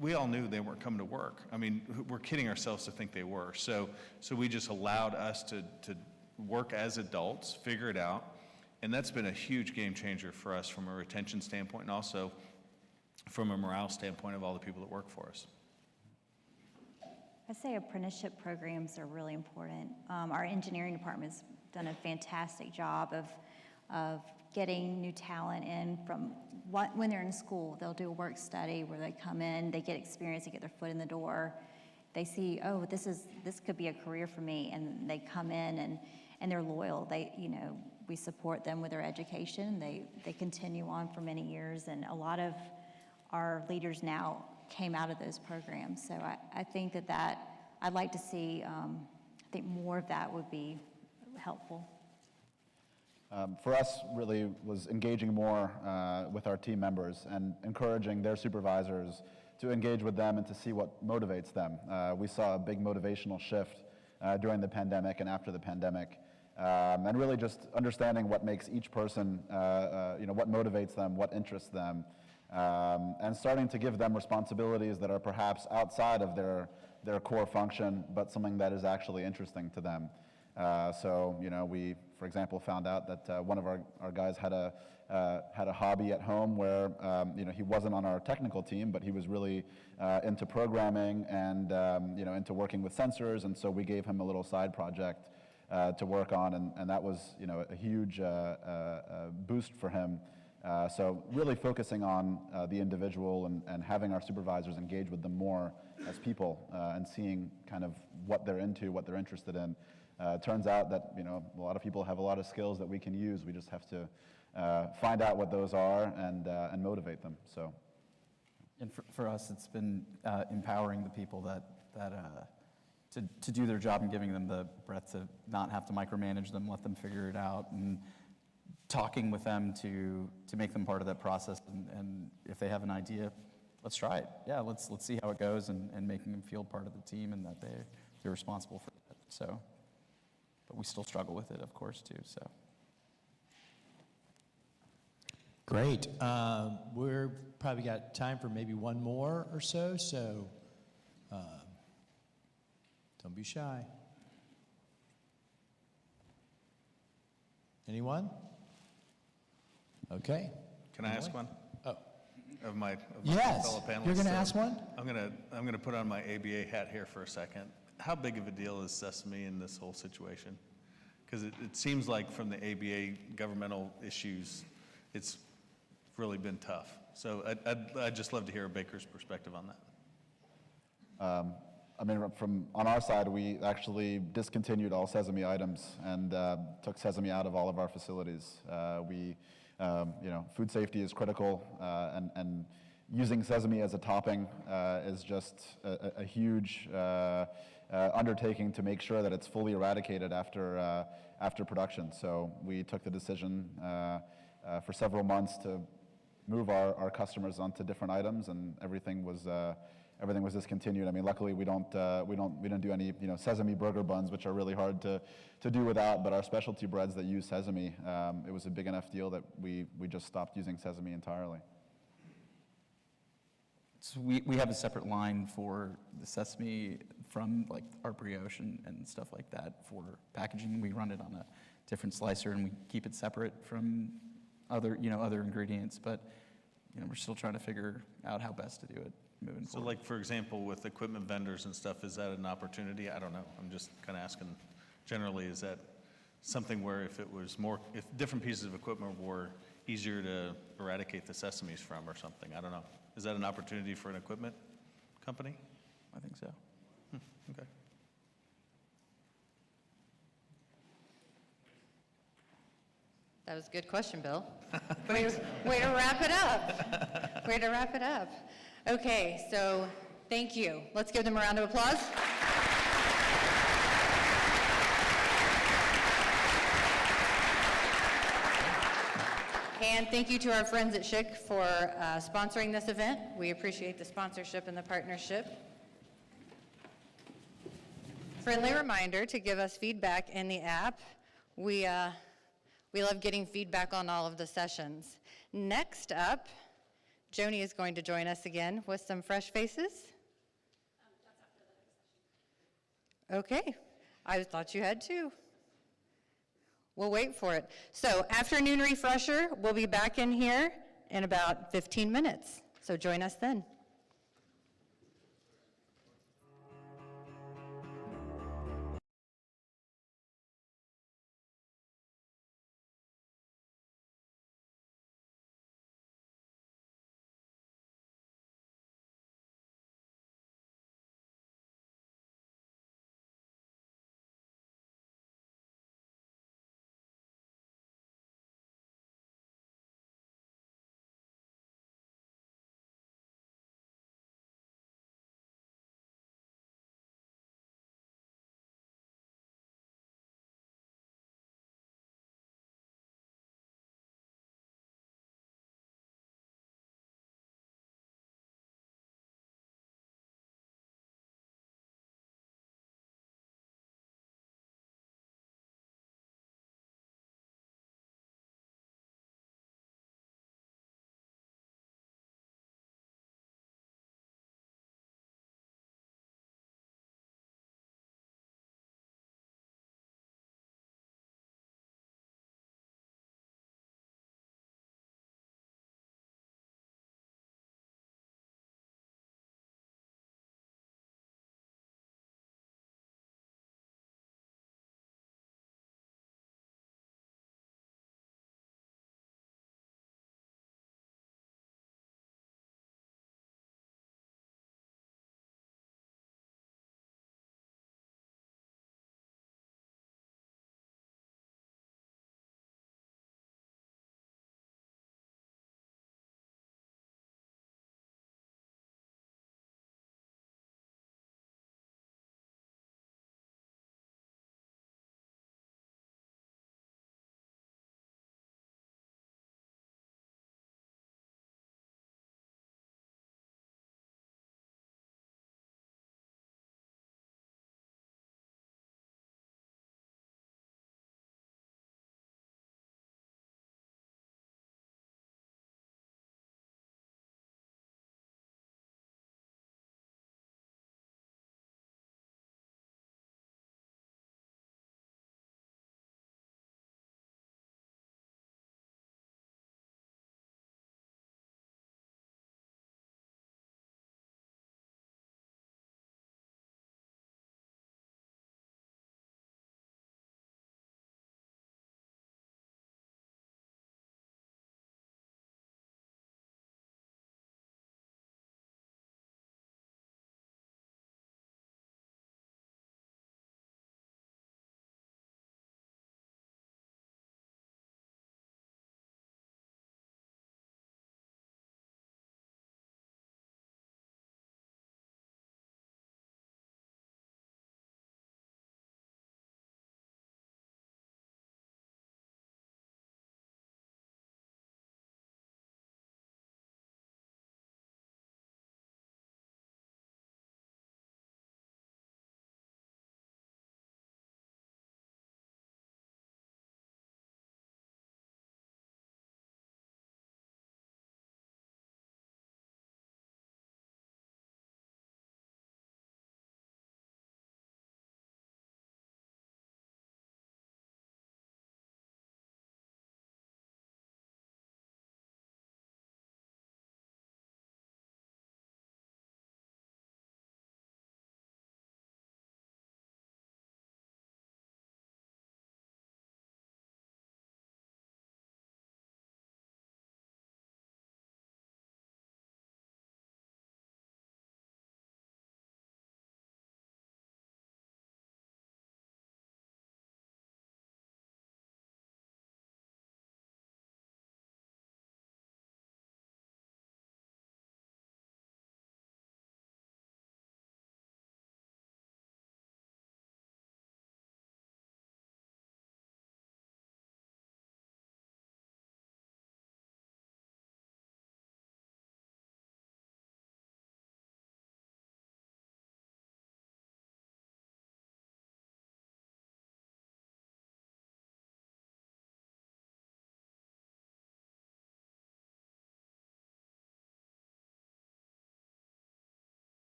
Speaker 10: we all knew they weren't coming to work. I mean, we're kidding ourselves to think they were. So we just allowed us to work as adults, figure it out, and that's been a huge game changer for us from a retention standpoint, and also from a morale standpoint of all the people that work for us.
Speaker 11: I say apprenticeship programs are really important. Our engineering department's done a fantastic job of getting new talent in from when they're in school. They'll do a work study where they come in, they get experience, they get their foot in the door. They see, oh, this could be a career for me, and they come in and they're loyal. We support them with their education. They continue on for many years, and a lot of our leaders now came out of those programs. So I think that I'd like to see, I think more of that would be helpful.
Speaker 8: For us, really was engaging more with our team members and encouraging their supervisors to engage with them and to see what motivates them. We saw a big motivational shift during the pandemic and after the pandemic, and really just understanding what makes each person, what motivates them, what interests them, and starting to give them responsibilities that are perhaps outside of their core function, but something that is actually interesting to them. So, we, for example, found out that one of our guys had a hobby at home where, he wasn't on our technical team, but he was really into programming and, into working with sensors, and so we gave him a little side project to work on, and that was, a huge boost for him. So really focusing on the individual and having our supervisors engage with them more as people and seeing kind of what they're into, what they're interested in. Turns out that a lot of people have a lot of skills that we can use. We just have to find out what those are and motivate them. So,
Speaker 9: and for us, it's been empowering the people to do their job and giving them the breadth to not have to micromanage them, let them figure it out, and talking with them to make them part of that process. And if they have an idea, let's try it. Yeah, let's see how it goes, and making them feel part of the team and that they're responsible for it. So. But we still struggle with it, of course, too. So.
Speaker 7: Great. We're probably got time for maybe one more or so. So don't be shy. Anyone? Okay.
Speaker 10: Can I ask one?
Speaker 7: Oh.
Speaker 10: Of my
Speaker 7: Yes.
Speaker 10: fellow panelists?
Speaker 7: You're going to ask one?
Speaker 10: I'm gonna put on my ABA hat here for a second. How big of a deal is Sesame in this whole situation? Because it seems like from the ABA governmental issues, it's really been tough. So I'd just love to hear a Baker's perspective on that.
Speaker 8: On our side, we actually discontinued all Sesame items and took Sesame out of all of our facilities. Food safety is critical, and using Sesame as a topping is just a huge undertaking to make sure that it's fully eradicated after production. So we took the decision for several months to move our customers onto different items, and everything was discontinued. Luckily we don't do any Sesame burger buns, which are really hard to do without. But our specialty breads that use Sesame, it was a big enough deal that we just stopped using Sesame entirely.
Speaker 9: So we have a separate line for the Sesame from like our brioche and stuff like that for packaging. We run it on a different slicer, and we keep it separate from other ingredients. But we're still trying to figure out how best to do it moving forward.
Speaker 10: So like, for example, with equipment vendors and stuff, is that an opportunity? I don't know. I'm just kind of asking generally, is that something where if different pieces of equipment were easier to eradicate the sesames from or something? I don't know. Is that an opportunity for an equipment company?
Speaker 9: I think so.
Speaker 10: Okay.
Speaker 1: That was a good question, Bill. Way to wrap it up. Way to wrap it up. Okay, so thank you. Let's give them a round of applause. And thank you to our friends at Schick for sponsoring this event. We appreciate the sponsorship and the partnership. Friendly reminder to give us feedback in the app. We love getting feedback on all of the sessions. Next up, Joni is going to join us again with some fresh faces. Okay, I thought you had two. We'll wait for it. So afternoon refresher, we'll be back in here in about 15 minutes. So join us then.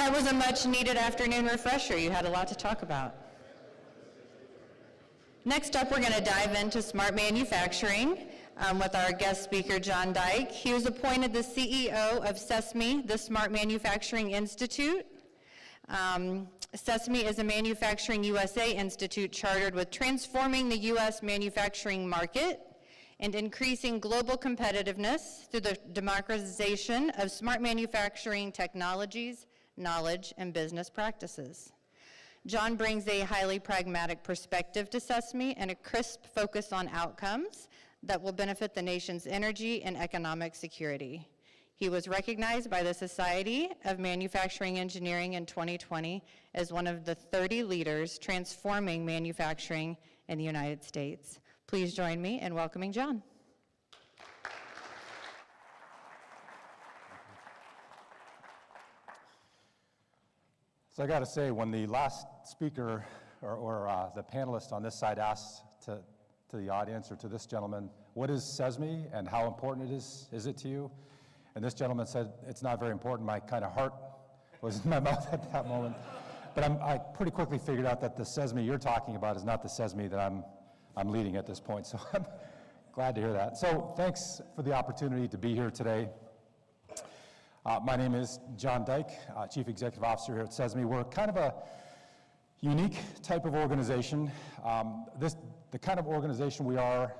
Speaker 1: That was a much-needed afternoon refresher. You had a lot to talk about. Next up, we're going to dive into smart manufacturing with our guest speaker, John Dyke. He was appointed the CEO of SESME, the Smart Manufacturing Institute. SESME is a Manufacturing USA Institute chartered with transforming the U.S. manufacturing market and increasing global competitiveness through the democratization of smart manufacturing technologies, knowledge, and business practices. John brings a highly pragmatic perspective to SESME and a crisp focus on outcomes that will benefit the nation's energy and economic security. He was recognized by the Society of Manufacturing Engineering in 2020 as one of the 30 leaders transforming manufacturing in the United States. Please join me in welcoming John.
Speaker 3: So I got to say, when the last speaker or the panelist on this side asked to the audience or to this gentleman, what is SESME and how important is it to you? And this gentleman said, it's not very important. My kind of heart was in my mouth at that moment. But I pretty quickly figured out that the SESME you're talking about is not the SESME that I'm leading at this point. So I'm glad to hear that. So thanks for the opportunity to be here today. My name is John Dyke, Chief Executive Officer here at SESME. We're kind of a unique type of organization. The kind of organization we are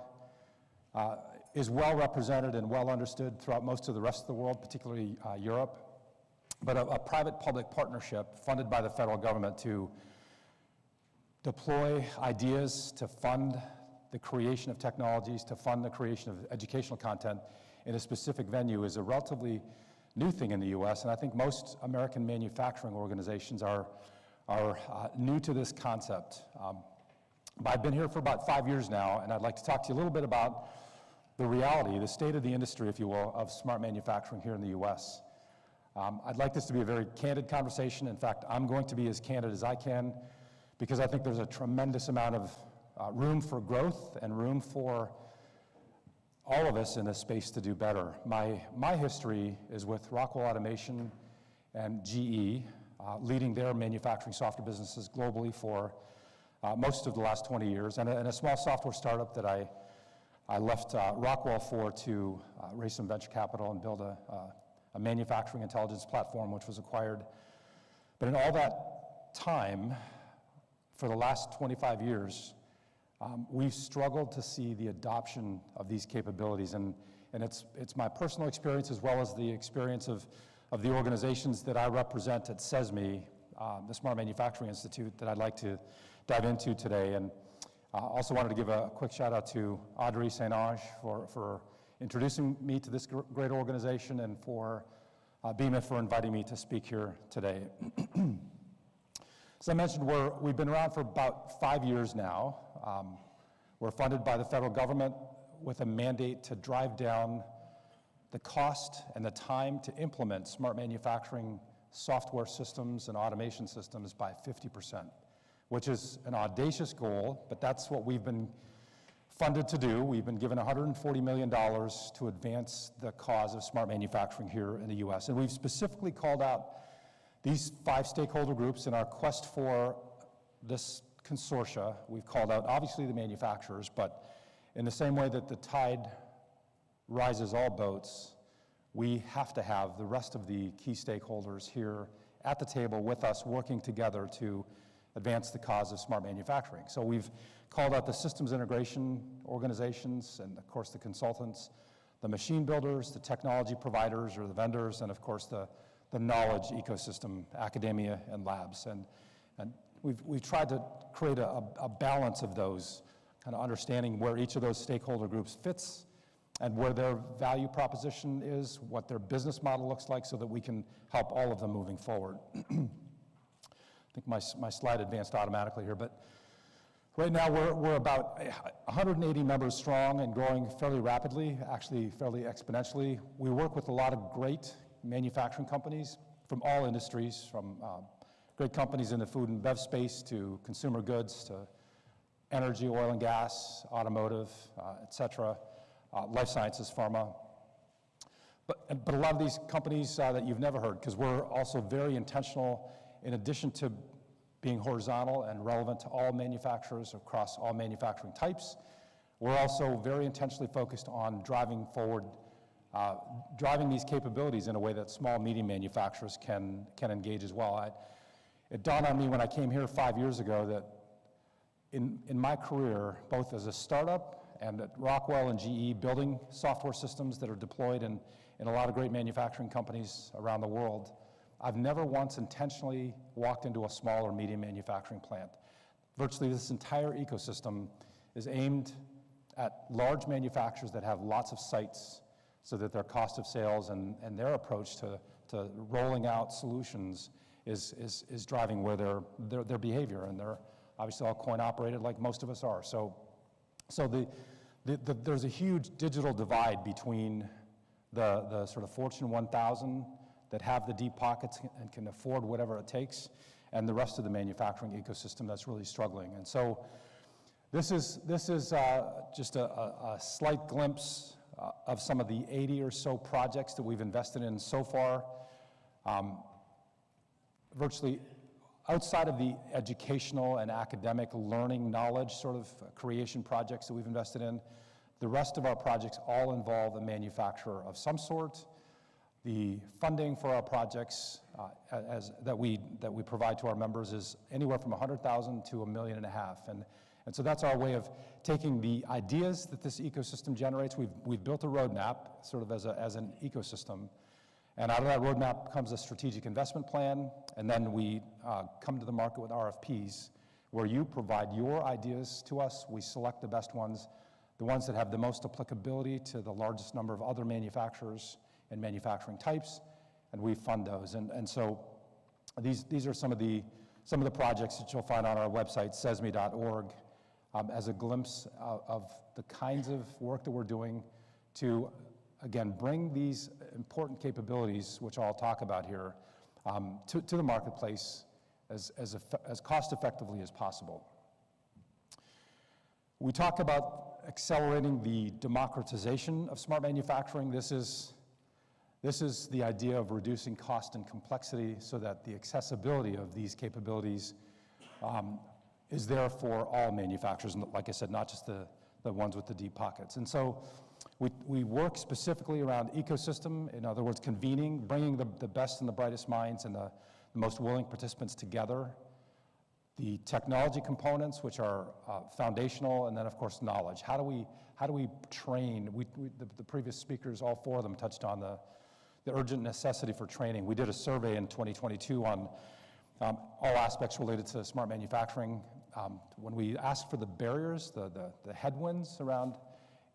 Speaker 3: is well represented and well understood throughout most of the rest of the world, particularly Europe, but a private-public partnership funded by the federal government to deploy ideas, to fund the creation of technologies, to fund the creation of educational content in a specific venue is a relatively new thing in the U.S., and I think most American manufacturing organizations are new to this concept. I've been here for about 5 years now, and I'd like to talk to you a little bit about the reality, the state of the industry, if you will, of smart manufacturing here in the U.S. I'd like this to be a very candid conversation. In fact, I'm going to be as candid as I can because I think there's a tremendous amount of room for growth and room for all of us in this space to do better. My history is with Rockwell Automation and GE, leading their manufacturing software businesses globally for most of the last 20 years, and a small software startup that I left Rockwell for to raise some venture capital and build a manufacturing intelligence platform, which was acquired. But in all that time, for the last 25 years, we've struggled to see the adoption of these capabilities, and it's my personal experience as well as the experience of the organizations that I represent at SESME, the Smart Manufacturing Institute, that I'd like to dive into today. And also wanted to give a quick shout out to Audrey St. Ange for introducing me to this great organization and for BEMA for inviting me to speak here today. As I mentioned, we've been around for about 5 years now. We're funded by the federal government with a mandate to drive down the cost and the time to implement smart manufacturing software systems and automation systems by 50%, which is an audacious goal, but that's what we've been funded to do. We've been given $140 million to advance the cause of smart manufacturing here in the US. And we've specifically called out these 5 stakeholder groups in our quest for this consortia. We've called out obviously the manufacturers, but in the same way that the tide rises all boats, we have to have the rest of the key stakeholders here at the table with us working together to advance the cause of smart manufacturing. So we've called out the systems integration organizations and of course the consultants, the machine builders, the technology providers or the vendors, and of course the knowledge ecosystem, academia and labs. And we've tried to create a balance of those, kind of understanding where each of those stakeholder groups fits and where their value proposition is, what their business model looks like so that we can help all of them moving forward. I think my slide advanced automatically here, but right now we're about 180 members strong and growing fairly rapidly, actually fairly exponentially. We work with a lot of great manufacturing companies from all industries, from great companies in the food and bev space to consumer goods to energy, oil and gas, automotive, et cetera, life sciences, pharma. But a lot of these companies that you've never heard, because we're also very intentional, in addition to being horizontal and relevant to all manufacturers across all manufacturing types, we're also very intentionally focused on driving forward, driving these capabilities in a way that small, medium manufacturers can engage as well. It dawned on me when I came here 5 years ago that in my career, both as a startup and at Rockwell and GE, building software systems that are deployed in a lot of great manufacturing companies around the world, I've never once intentionally walked into a small or medium manufacturing plant. Virtually this entire ecosystem is aimed at large manufacturers that have lots of sites so that their cost of sales and their approach to rolling out solutions is driving where their behavior, and they're obviously all coin operated like most of us are. So there's a huge digital divide between the sort of Fortune 1000 that have the deep pockets and can afford whatever it takes, and the rest of the manufacturing ecosystem that's really struggling. And so this is just a slight glimpse of some of the 80 or so projects that we've invested in so far. Virtually outside of the educational and academic learning knowledge sort of creation projects that we've invested in, the rest of our projects all involve a manufacturer of some sort. The funding for our projects that we provide to our members is anywhere from $100,000 to $1.5 million. And so that's our way of taking the ideas that this ecosystem generates. We've built a roadmap sort of as an ecosystem. And out of that roadmap comes a strategic investment plan, and then we come to the market with RFPs, where you provide your ideas to us. We select the best ones, the ones that have the most applicability to the largest number of other manufacturers and manufacturing types, and we fund those. And so these are some of the projects that you'll find on our website, sesme.org, as a glimpse of the kinds of work that we're doing to, again, bring these important capabilities, which I'll talk about here, to the marketplace as cost effectively as possible. We talk about accelerating the democratization of smart manufacturing. This is the idea of reducing cost and complexity so that the accessibility of these capabilities is there for all manufacturers, and like I said, not just the ones with the deep pockets. And so we work specifically around ecosystem, in other words, convening, bringing the best and the brightest minds and the most willing participants together. The technology components, which are foundational, and then of course knowledge. How do we train? The previous speakers, all four of them, touched on the urgent necessity for training. We did a survey in 2022 on all aspects related to smart manufacturing. When we asked for the barriers, the headwinds around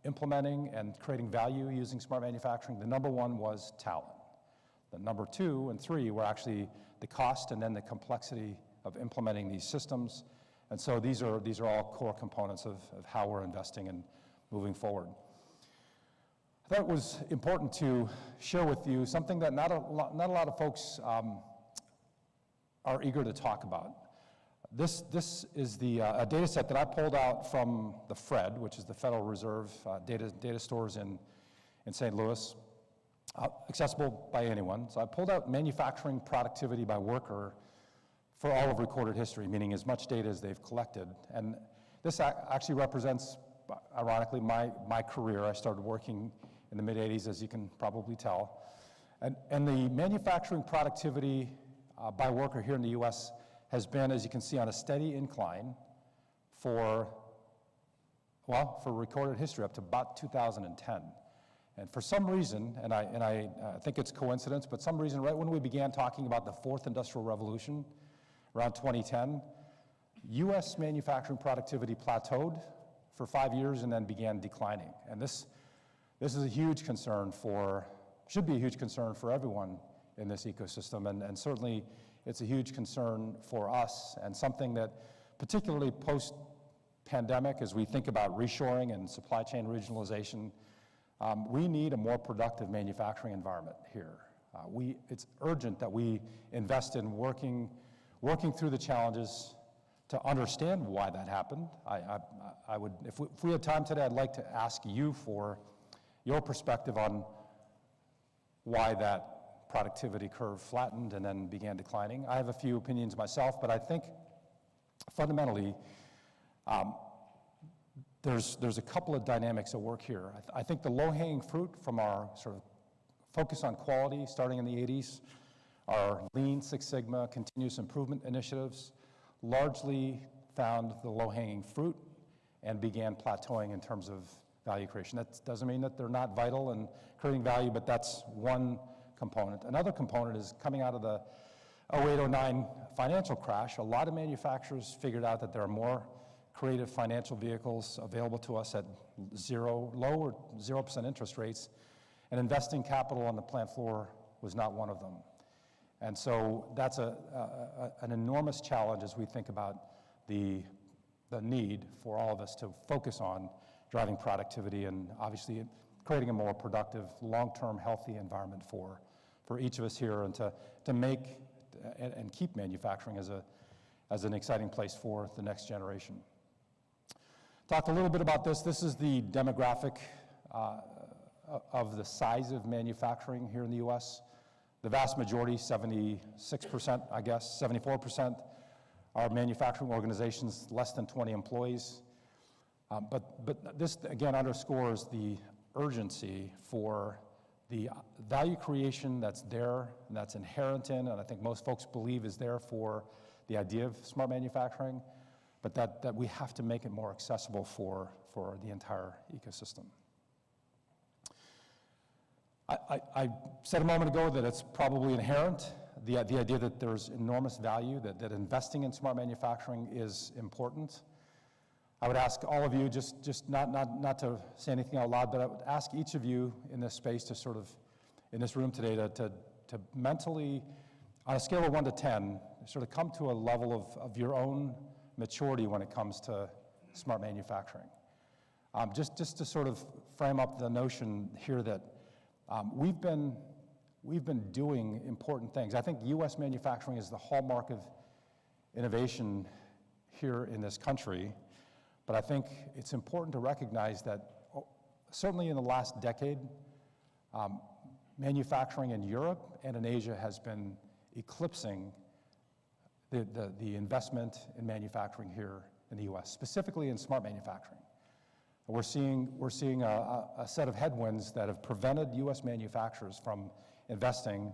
Speaker 3: implementing and creating value using smart manufacturing, the number one was talent. The number 2 and 3 were actually the cost and then the complexity of implementing these systems. And so these are all core components of how we're investing and moving forward. I thought it was important to share with you something that not a lot of folks are eager to talk about. This is a data set that I pulled out from the FRED, which is the Federal Reserve data stores in St. Louis, accessible by anyone. So I pulled out manufacturing productivity by worker for all of recorded history, meaning as much data as they've collected. And this actually represents, ironically, my career. I started working in the mid-'80s, as you can probably tell. And the manufacturing productivity by worker here in the US has been, as you can see, on a steady incline for recorded history up to about 2010. And for some reason, and I think it's coincidence, but some reason right when we began talking about the fourth industrial revolution, around 2010, US manufacturing productivity plateaued for 5 years and then began declining. And this is a huge concern should be a huge concern for everyone in this ecosystem, and certainly it's a huge concern for us, and something that, particularly post-pandemic, as we think about reshoring and supply chain regionalization, we need a more productive manufacturing environment here. It's urgent that we invest in working through the challenges to understand why that happened. I would, if we had time today, I'd like to ask you for your perspective on why that productivity curve flattened and then began declining. I have a few opinions myself, but I think fundamentally, there's a couple of dynamics at work here. I think the low-hanging fruit from our sort of focus on quality starting in the 80s, our Lean Six Sigma continuous improvement initiatives largely found the low-hanging fruit and began plateauing in terms of value creation. That doesn't mean that they're not vital and creating value, but that's one component. Another component is coming out of the 08-09 financial crash. A lot of manufacturers figured out that there are more creative financial vehicles available to us at low or 0% interest rates, and investing capital on the plant floor was not one of them. And so that's an enormous challenge as we think about the need for all of us to focus on driving productivity and obviously creating a more productive, long-term, healthy environment for each of us here, and to make and keep manufacturing as an exciting place for the next generation. Talk a little bit about this. This is the demographic of the size of manufacturing here in the U.S. The vast majority, 76%, I guess, 74%, are manufacturing organizations less than 20 employees. But this, again, underscores the urgency for the value creation that's there and that's inherent in, and I think most folks believe is there for the idea of smart manufacturing, but that we have to make it more accessible for the entire ecosystem. I said a moment ago that it's probably inherent, the idea that there's enormous value, that investing in smart manufacturing is important. I would ask all of you, just not to say anything out loud, but I would ask each of you in this space to sort of, in this room today, to mentally, on a scale of 1 to 10, sort of come to a level of your own maturity when it comes to smart manufacturing. Just to sort of frame up the notion here that we've been doing important things. I think U.S. manufacturing is the hallmark of innovation here in this country, but I think it's important to recognize that certainly in the last decade, manufacturing in Europe and in Asia has been eclipsing the investment in manufacturing here in the U.S., specifically in smart manufacturing. We're seeing a set of headwinds that have prevented U.S. manufacturers from investing.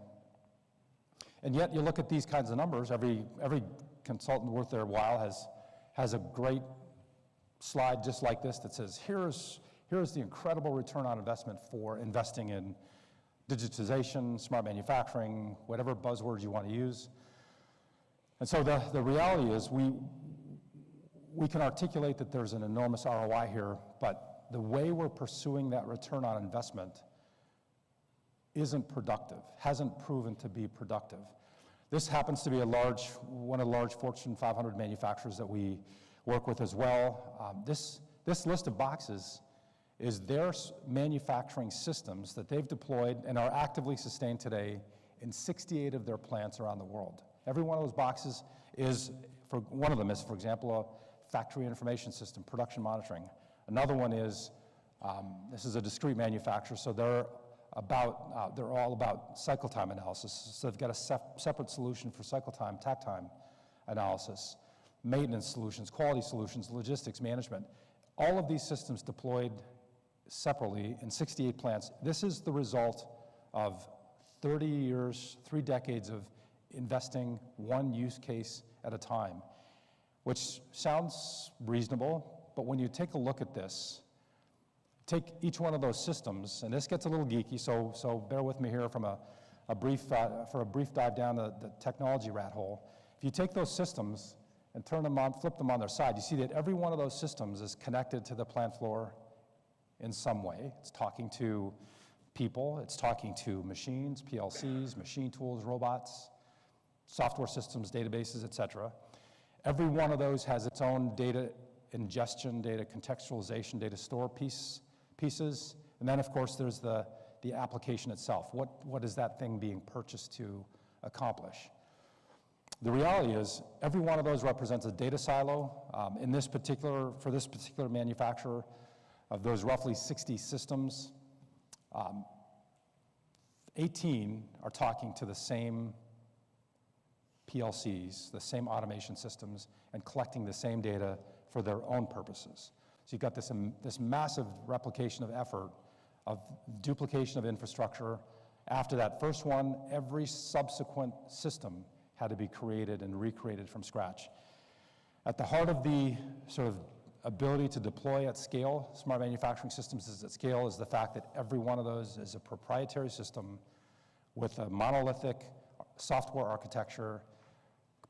Speaker 3: And yet you look at these kinds of numbers, every consultant worth their while has a great slide just like this that says, here's the incredible return on investment for investing in digitization, smart manufacturing, whatever buzzwords you want to use. And so the reality is we can articulate that there's an enormous ROI here, but the way we're pursuing that return on investment isn't productive, hasn't proven to be productive. This happens to be one of the large Fortune 500 manufacturers that we work with as well. This list of boxes is their manufacturing systems that they've deployed and are actively sustained today in 68 of their plants around the world. Every one of those boxes one of them is, for example, a factory information system, production monitoring. Another one is, this is a discrete manufacturer, so they're all about cycle time analysis. So they've got a separate solution for cycle time, takt time analysis, maintenance solutions, quality solutions, logistics management. All of these systems deployed separately in 68 plants. This is the result of 30 years, 3 decades of investing one use case at a time, which sounds reasonable, but when you take a look at this, take each one of those systems, and this gets a little geeky, so bear with me here for a brief dive down the technology rat hole. If you take those systems and turn them on, flip them on their side, you see that every one of those systems is connected to the plant floor in some way. It's talking to people, it's talking to machines, PLCs, machine tools, robots, software systems, databases, et cetera. Every one of those has its own data ingestion, data contextualization, data store pieces, and then of course there's the application itself. What is that thing being purchased to accomplish? The reality is every one of those represents a data silo. For this particular manufacturer, of those roughly 60 systems, 18 are talking to the same PLCs, the same automation systems, and collecting the same data for their own purposes. So you've got this massive replication of effort, of duplication of infrastructure. After that first one, every subsequent system had to be created and recreated from scratch. At the heart of the sort of ability to deploy at scale, smart manufacturing systems at scale, is the fact that every one of those is a proprietary system with a monolithic software architecture,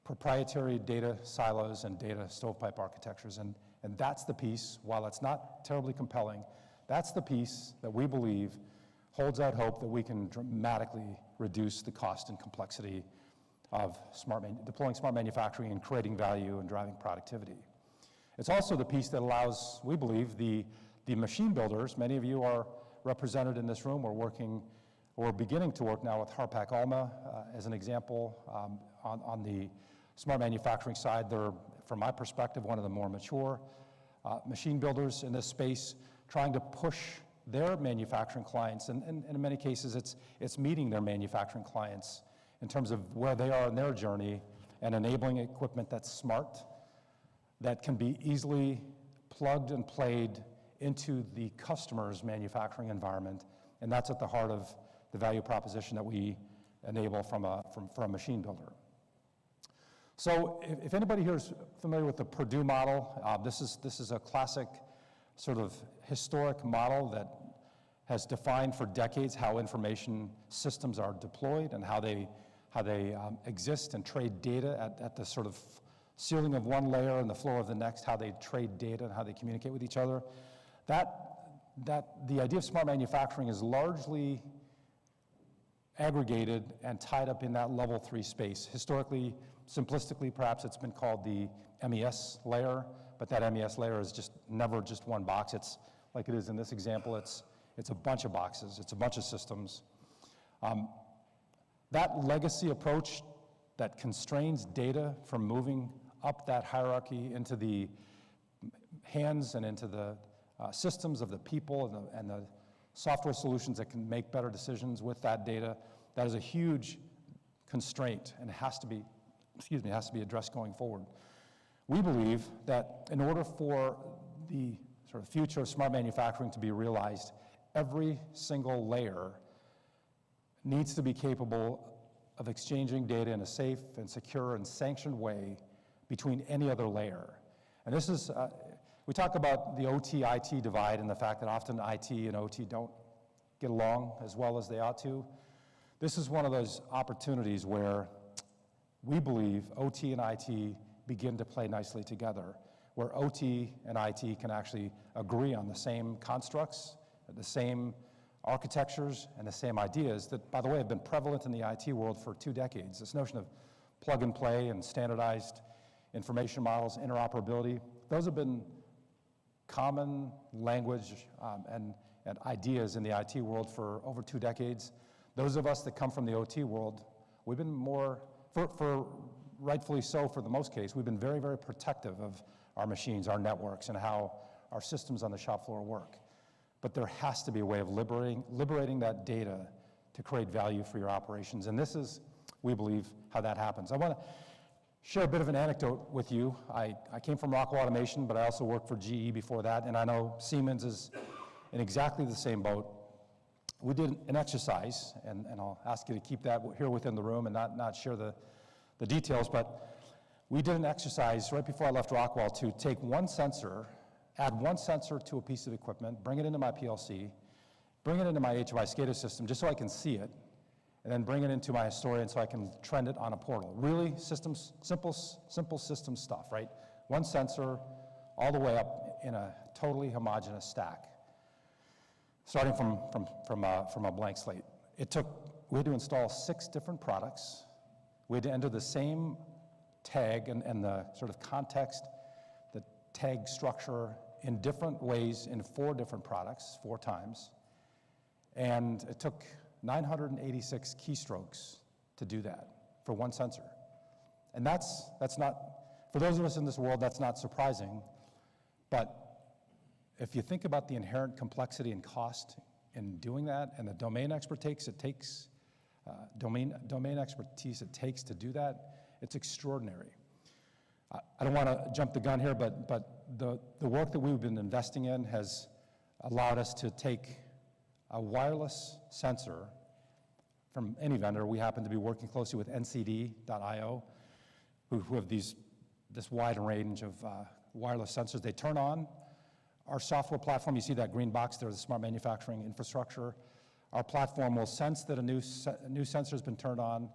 Speaker 3: proprietary data silos and data stovepipe architectures. And that's the piece, while it's not terribly compelling, that's the piece that we believe holds out hope that we can dramatically reduce the cost and complexity of deploying smart manufacturing and creating value and driving productivity. It's also the piece that allows, we believe, the machine builders, many of you are represented in this room, we're beginning to work now with Harpak Alma as an example on the smart manufacturing side. They're, from my perspective, one of the more mature machine builders in this space, trying to push their manufacturing clients, and in many cases it's meeting their manufacturing clients in terms of where they are in their journey and enabling equipment that's smart, that can be easily plugged and played into the customer's manufacturing environment, and that's at the heart of the value proposition that we enable from a machine builder. So if anybody here is familiar with the Purdue model, this is a classic sort of historic model that has defined for decades how information systems are deployed and how they exist and trade data at the sort of ceiling of one layer and the floor of the next, how they trade data and how they communicate with each other. The idea of smart manufacturing is largely aggregated and tied up in that level 3 space. Historically, simplistically, perhaps it's been called the MES layer, but that MES layer is just never just one box. It's like it is in this example, it's a bunch of boxes, it's a bunch of systems. That legacy approach that constrains data from moving up that hierarchy into the hands and into the systems of the people and the software solutions that can make better decisions with that data, that is a huge constraint and has to be addressed going forward. We believe that in order for the sort of future of smart manufacturing to be realized, every single layer needs to be capable of exchanging data in a safe and secure and sanctioned way between any other layer. And this is, we talk about the OT-IT divide and the fact that often IT and OT don't get along as well as they ought to. This is one of those opportunities where we believe OT and IT begin to play nicely together, where OT and IT can actually agree on the same constructs, the same architectures, and the same ideas that, by the way, have been prevalent in the IT world for 2 decades. This notion of plug and play and standardized information models, interoperability, those have been common language and ideas in the IT world for over 2 decades. Those of us that come from the OT world, we've been more, for rightfully so for the most case, we've been very, very protective of our machines, our networks, and how our systems on the shop floor work. But there has to be a way of liberating that data to create value for your operations. And this is, we believe, how that happens. I want to share a bit of an anecdote with you. I came from Rockwell Automation, but I also worked for GE before that, and I know Siemens is in exactly the same boat. We did an exercise, and I'll ask you to keep that here within the room and not share the details, but we did an exercise right before I left Rockwell to take one sensor, add one sensor to a piece of equipment, bring it into my PLC, bring it into my HMI SCADA system just so I can see it, and then bring it into my historian so I can trend it on a portal. Really simple system stuff, right? One sensor all the way up in a totally homogeneous stack, starting from a blank slate. We had to install 6 different products. We had to enter the same tag and the sort of context, the tag structure in different ways in 4 different products, 4 times. And it took 986 keystrokes to do that for one sensor. And that's not, for those of us in this world, that's not surprising. But if you think about the inherent complexity and cost in doing that and the domain expertise it takes domain expertise it takes to do that, it's extraordinary. I don't want to jump the gun here, but the work that we've been investing in has allowed us to take a wireless sensor from any vendor. We happen to be working closely with NCD.io, who have this wide range of wireless sensors. They turn on our software platform. You see that green box there, the smart manufacturing infrastructure. Our platform will sense that a new sensor has been turned on,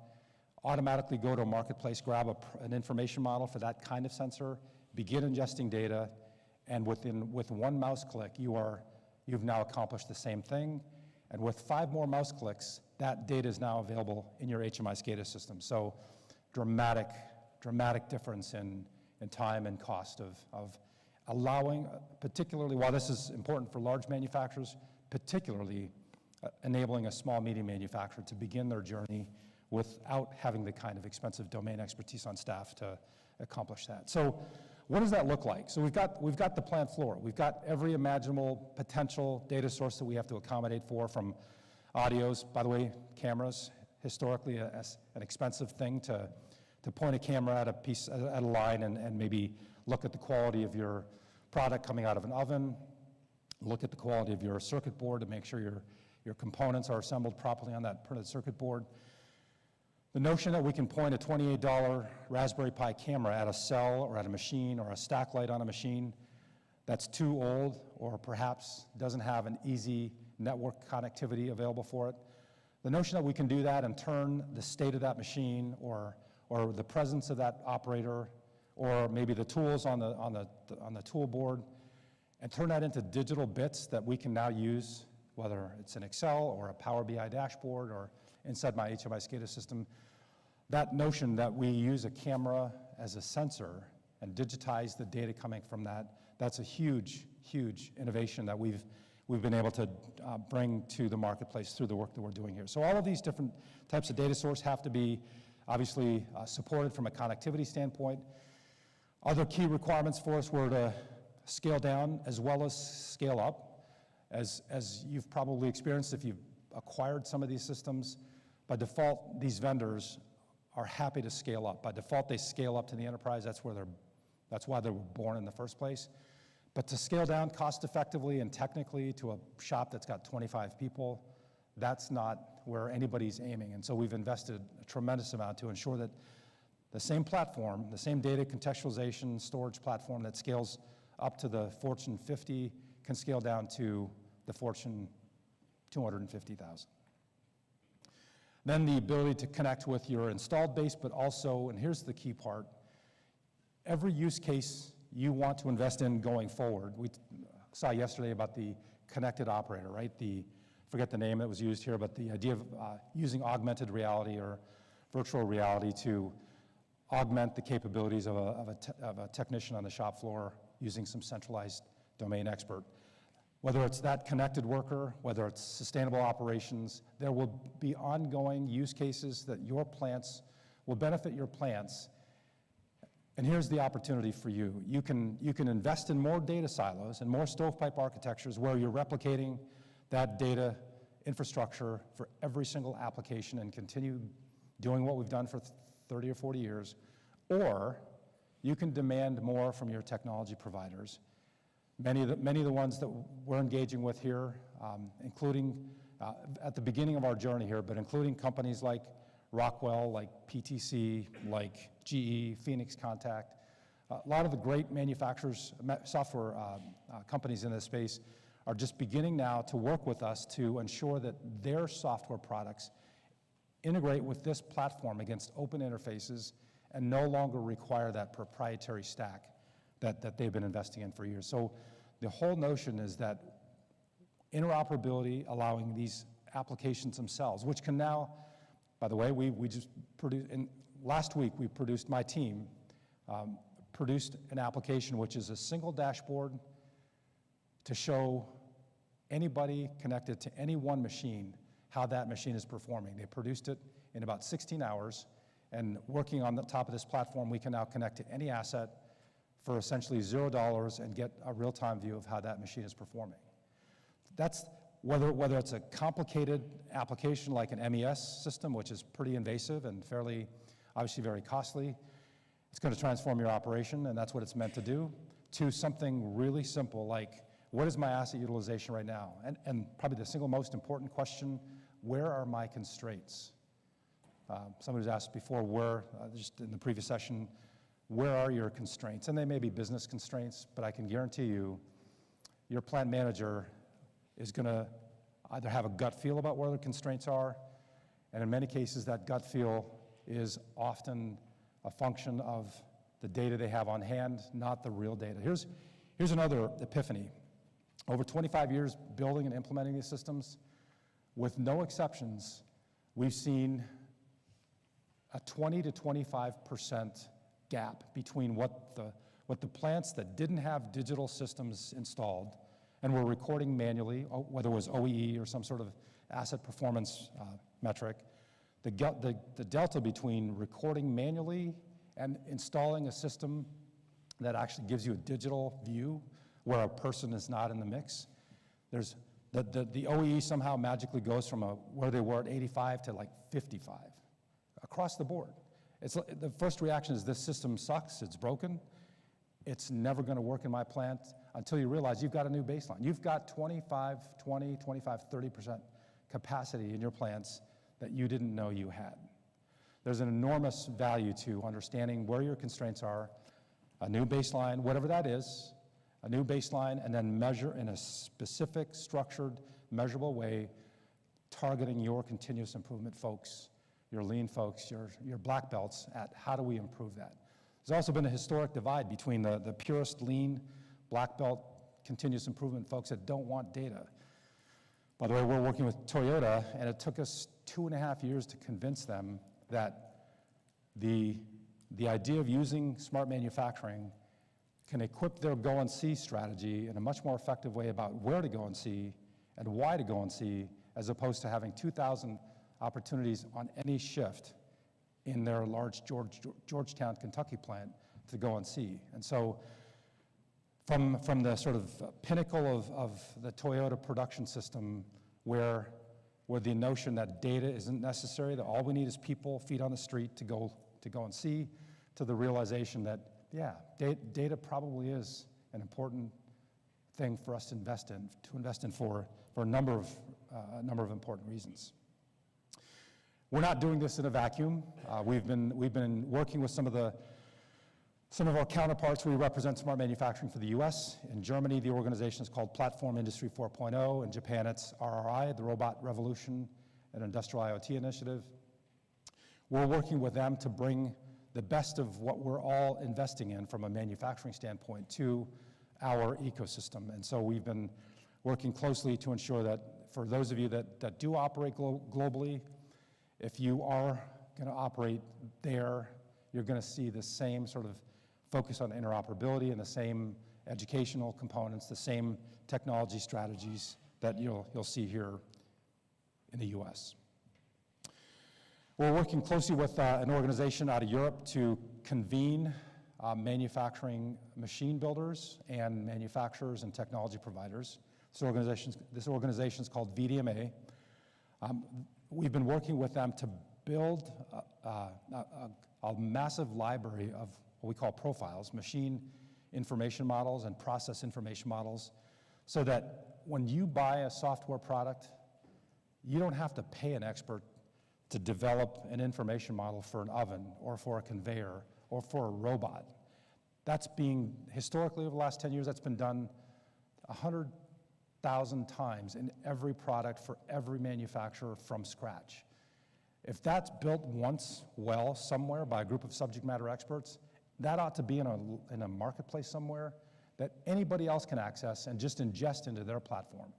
Speaker 3: automatically go to a marketplace, grab an information model for that kind of sensor, begin ingesting data, and with one mouse click, you've now accomplished the same thing. And with 5 more mouse clicks, that data is now available in your HMI SCADA system. So dramatic difference in time and cost of allowing, particularly, while this is important for large manufacturers, particularly enabling a small, medium manufacturer to begin their journey without having the kind of expensive domain expertise on staff to accomplish that. So what does that look like? So we've got the plant floor. We've got every imaginable potential data source that we have to accommodate for, from audios, by the way, cameras, historically an expensive thing to point a camera at a line and maybe look at the quality of your product coming out of an oven, look at the quality of your circuit board to make sure your components are assembled properly on that printed circuit board. The notion that we can point a $28 Raspberry Pi camera at a cell or at a machine or a stack light on a machine that's too old or perhaps doesn't have an easy network connectivity available for it. The notion that we can do that and turn the state of that machine or the presence of that operator or maybe the tools on the tool board and turn that into digital bits that we can now use, whether it's an Excel or a Power BI dashboard or inside my HMI SCADA system. That notion that we use a camera as a sensor and digitize the data coming from that's a huge, huge innovation that we've been able to bring to the marketplace through the work that we're doing here. So all of these different types of data source have to be obviously supported from a connectivity standpoint. Other key requirements for us were to scale down as well as scale up. As you've probably experienced if you've acquired some of these systems, by default, these vendors are happy to scale up. By default, they scale up to the enterprise. That's why they were born in the first place. But to scale down cost effectively and technically to a shop that's got 25 people, that's not where anybody's aiming. And so we've invested a tremendous amount to ensure that the same platform, the same data contextualization storage platform that scales up to the Fortune 50 can scale down to the Fortune 250,000. Then the ability to connect with your installed base, but also, and here's the key part, every use case you want to invest in going forward. We saw yesterday about the connected operator, right? Forget the name that was used here, but the idea of using augmented reality or virtual reality to augment the capabilities of a technician on the shop floor using some centralized domain expert. Whether it's that connected worker, whether it's sustainable operations, there will be ongoing use cases that your plants will benefit your plants. And here's the opportunity for you. You can invest in more data silos and more stovepipe architectures where you're replicating that data infrastructure for every single application and continue doing what we've done for 30 or 40 years. Or you can demand more from your technology providers. Many of the ones that we're engaging with here, including at the beginning of our journey here, but including companies like Rockwell, like PTC, like GE, Phoenix Contact, a lot of the great manufacturers, software companies in this space are just beginning now to work with us to ensure that their software products integrate with this platform against open interfaces and no longer require that proprietary stack that they've been investing in for years. So the whole notion is that interoperability, allowing these applications themselves, which can now, by the way, we just produced, last week we produced, my team produced an application which is a single dashboard to show anybody connected to any one machine how that machine is performing. They produced it in about 16 hours, and working on the top of this platform, we can now connect to any asset for essentially $0 and get a real-time view of how that machine is performing. whether it's a complicated application like an MES system, which is pretty invasive and fairly, obviously very costly, it's going to transform your operation, and that's what it's meant to do, to something really simple like, what is my asset utilization right now? And probably the single most important question, where are my constraints? Somebody was asked before, just in the previous session, where are your constraints? And they may be business constraints, but I can guarantee you, your plant manager is going to either have a gut feel about where the constraints are, and in many cases, that gut feel is often a function of the data they have on hand, not the real data. Here's another epiphany. Over 25 years building and implementing these systems, with no exceptions, we've seen a 20 to 25% gap between what the plants that didn't have digital systems installed and were recording manually, whether it was OEE or some sort of asset performance metric, the delta between recording manually and installing a system that actually gives you a digital view where a person is not in the mix. There's the OEE somehow magically goes from where they were at 85 to like 55 across the board. The first reaction is this system sucks, it's broken, it's never going to work in my plant, until you realize you've got a new baseline. You've got 25, 30% capacity in your plants that you didn't know you had. There's an enormous value to understanding where your constraints are, a new baseline, whatever that is, a new baseline, and then measure in a specific, structured, measurable way, targeting your continuous improvement folks, your lean folks, your black belts at how do we improve that. There's also been a historic divide between the purest lean, black belt, continuous improvement folks that don't want data. By the way, we're working with Toyota, and it took us 2.5 years to convince them that the idea of using smart manufacturing can equip their go and see strategy in a much more effective way about where to go and see and why to go and see, as opposed to having 2,000 opportunities on any shift in their large Georgetown, Kentucky plant to go and see. And so from the sort of pinnacle of the Toyota production system where the notion that data isn't necessary, that all we need is people, feet on the street to go and see, to the realization that, yeah, data probably is an important thing for us to invest in for a number of important reasons. We're not doing this in a vacuum. We've been working with some of our counterparts. We represent smart manufacturing for the US. In Germany, the organization is called Platform Industry 4.0. In Japan, it's RRI, the Robot Revolution and Industrial IoT Initiative. We're working with them to bring the best of what we're all investing in from a manufacturing standpoint to our ecosystem. And so we've been working closely to ensure that for those of you that do operate globally, if you are going to operate there, you're going to see the same sort of focus on interoperability and the same educational components, the same technology strategies that you'll see here in the US. We're working closely with an organization out of Europe to convene manufacturing machine builders and manufacturers and technology providers. This organization is called VDMA. We've been working with them to build a massive library of what we call profiles, machine information models and process information models, so that when you buy a software product, you don't have to pay an expert to develop an information model for an oven or for a conveyor or for a robot. That's being, historically over the last 10 years, that's been done 100,000 times in every product for every manufacturer from scratch. If that's built once well somewhere by a group of subject matter experts, that ought to be in a marketplace somewhere that anybody else can access and just ingest into their platform.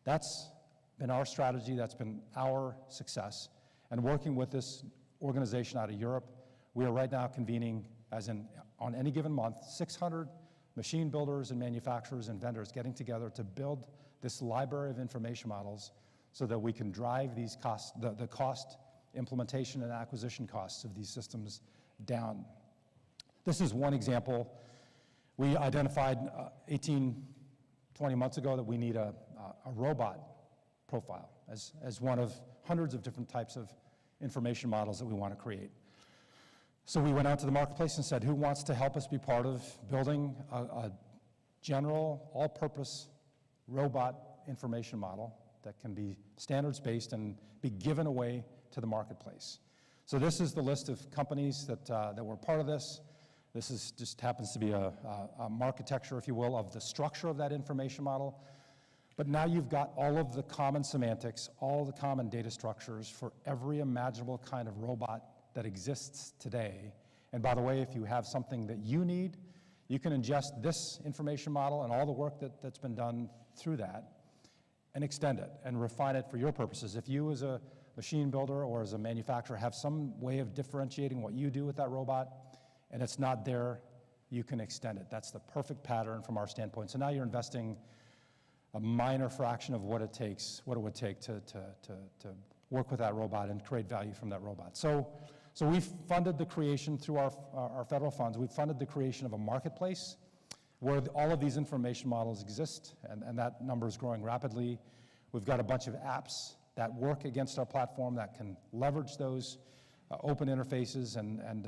Speaker 3: That's been our strategy, that's been our success. And working with this organization out of Europe, we are right now convening, on any given month, 600 machine builders and manufacturers and vendors getting together to build this library of information models so that we can drive these costs, the cost, implementation, and acquisition costs of these systems down. This is one example. We identified 18, 20 months ago that we need a robot profile as one of hundreds of different types of information models that we want to create. So we went out to the marketplace and said, who wants to help us be part of building a general, all-purpose robot information model that can be standards-based and be given away to the marketplace? So this is the list of companies that were part of this. This is just happens to be a architecture, if you will, of the structure of that information model. But now you've got all of the common semantics, all the common data structures for every imaginable kind of robot that exists today. And by the way, if you have something that you need, you can ingest this information model and all the work that's been done through that and extend it and refine it for your purposes. If you as a machine builder or as a manufacturer have some way of differentiating what you do with that robot and it's not there, you can extend it. That's the perfect pattern from our standpoint. So now you're investing a minor fraction of what it would take to work with that robot and create value from that robot. So we've funded the creation through our federal funds. We've funded the creation of a marketplace where all of these information models exist, and that number is growing rapidly. We've got a bunch of apps that work against our platform that can leverage those open interfaces and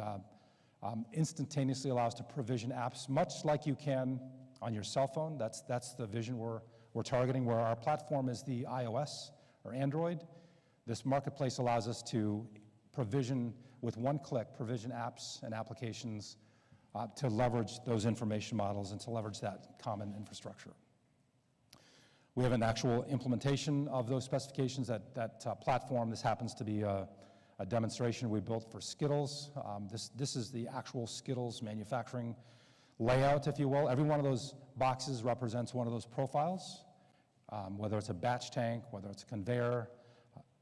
Speaker 3: instantaneously allow us to provision apps, much like you can on your cell phone. That's the vision we're targeting, where our platform is the iOS or Android. This marketplace allows us to provision, with one click, provision apps and applications to leverage those information models and to leverage that common infrastructure. We have an actual implementation of those specifications, that platform. This happens to be a demonstration we built for Skittles. This is the actual Skittles manufacturing layout, if you will. Every one of those boxes represents one of those profiles, whether it's a batch tank, whether it's a conveyor.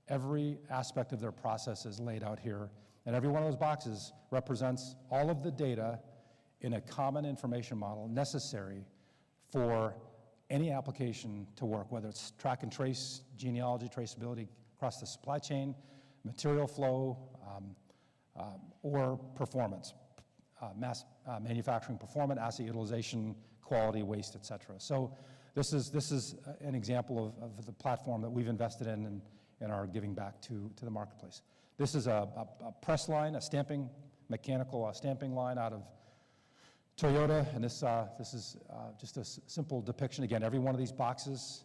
Speaker 3: Every aspect of their process is laid out here, and every one of those boxes represents all of the data in a common information model necessary for any application to work, whether it's track and trace, genealogy, traceability across the supply chain, material flow, or performance, manufacturing performance, asset utilization, quality, waste, et cetera. So this is an example of the platform that we've invested in and are giving back to the marketplace. This is a press line, a stamping, mechanical stamping line out of Toyota, and this is just a simple depiction. Again, every one of these boxes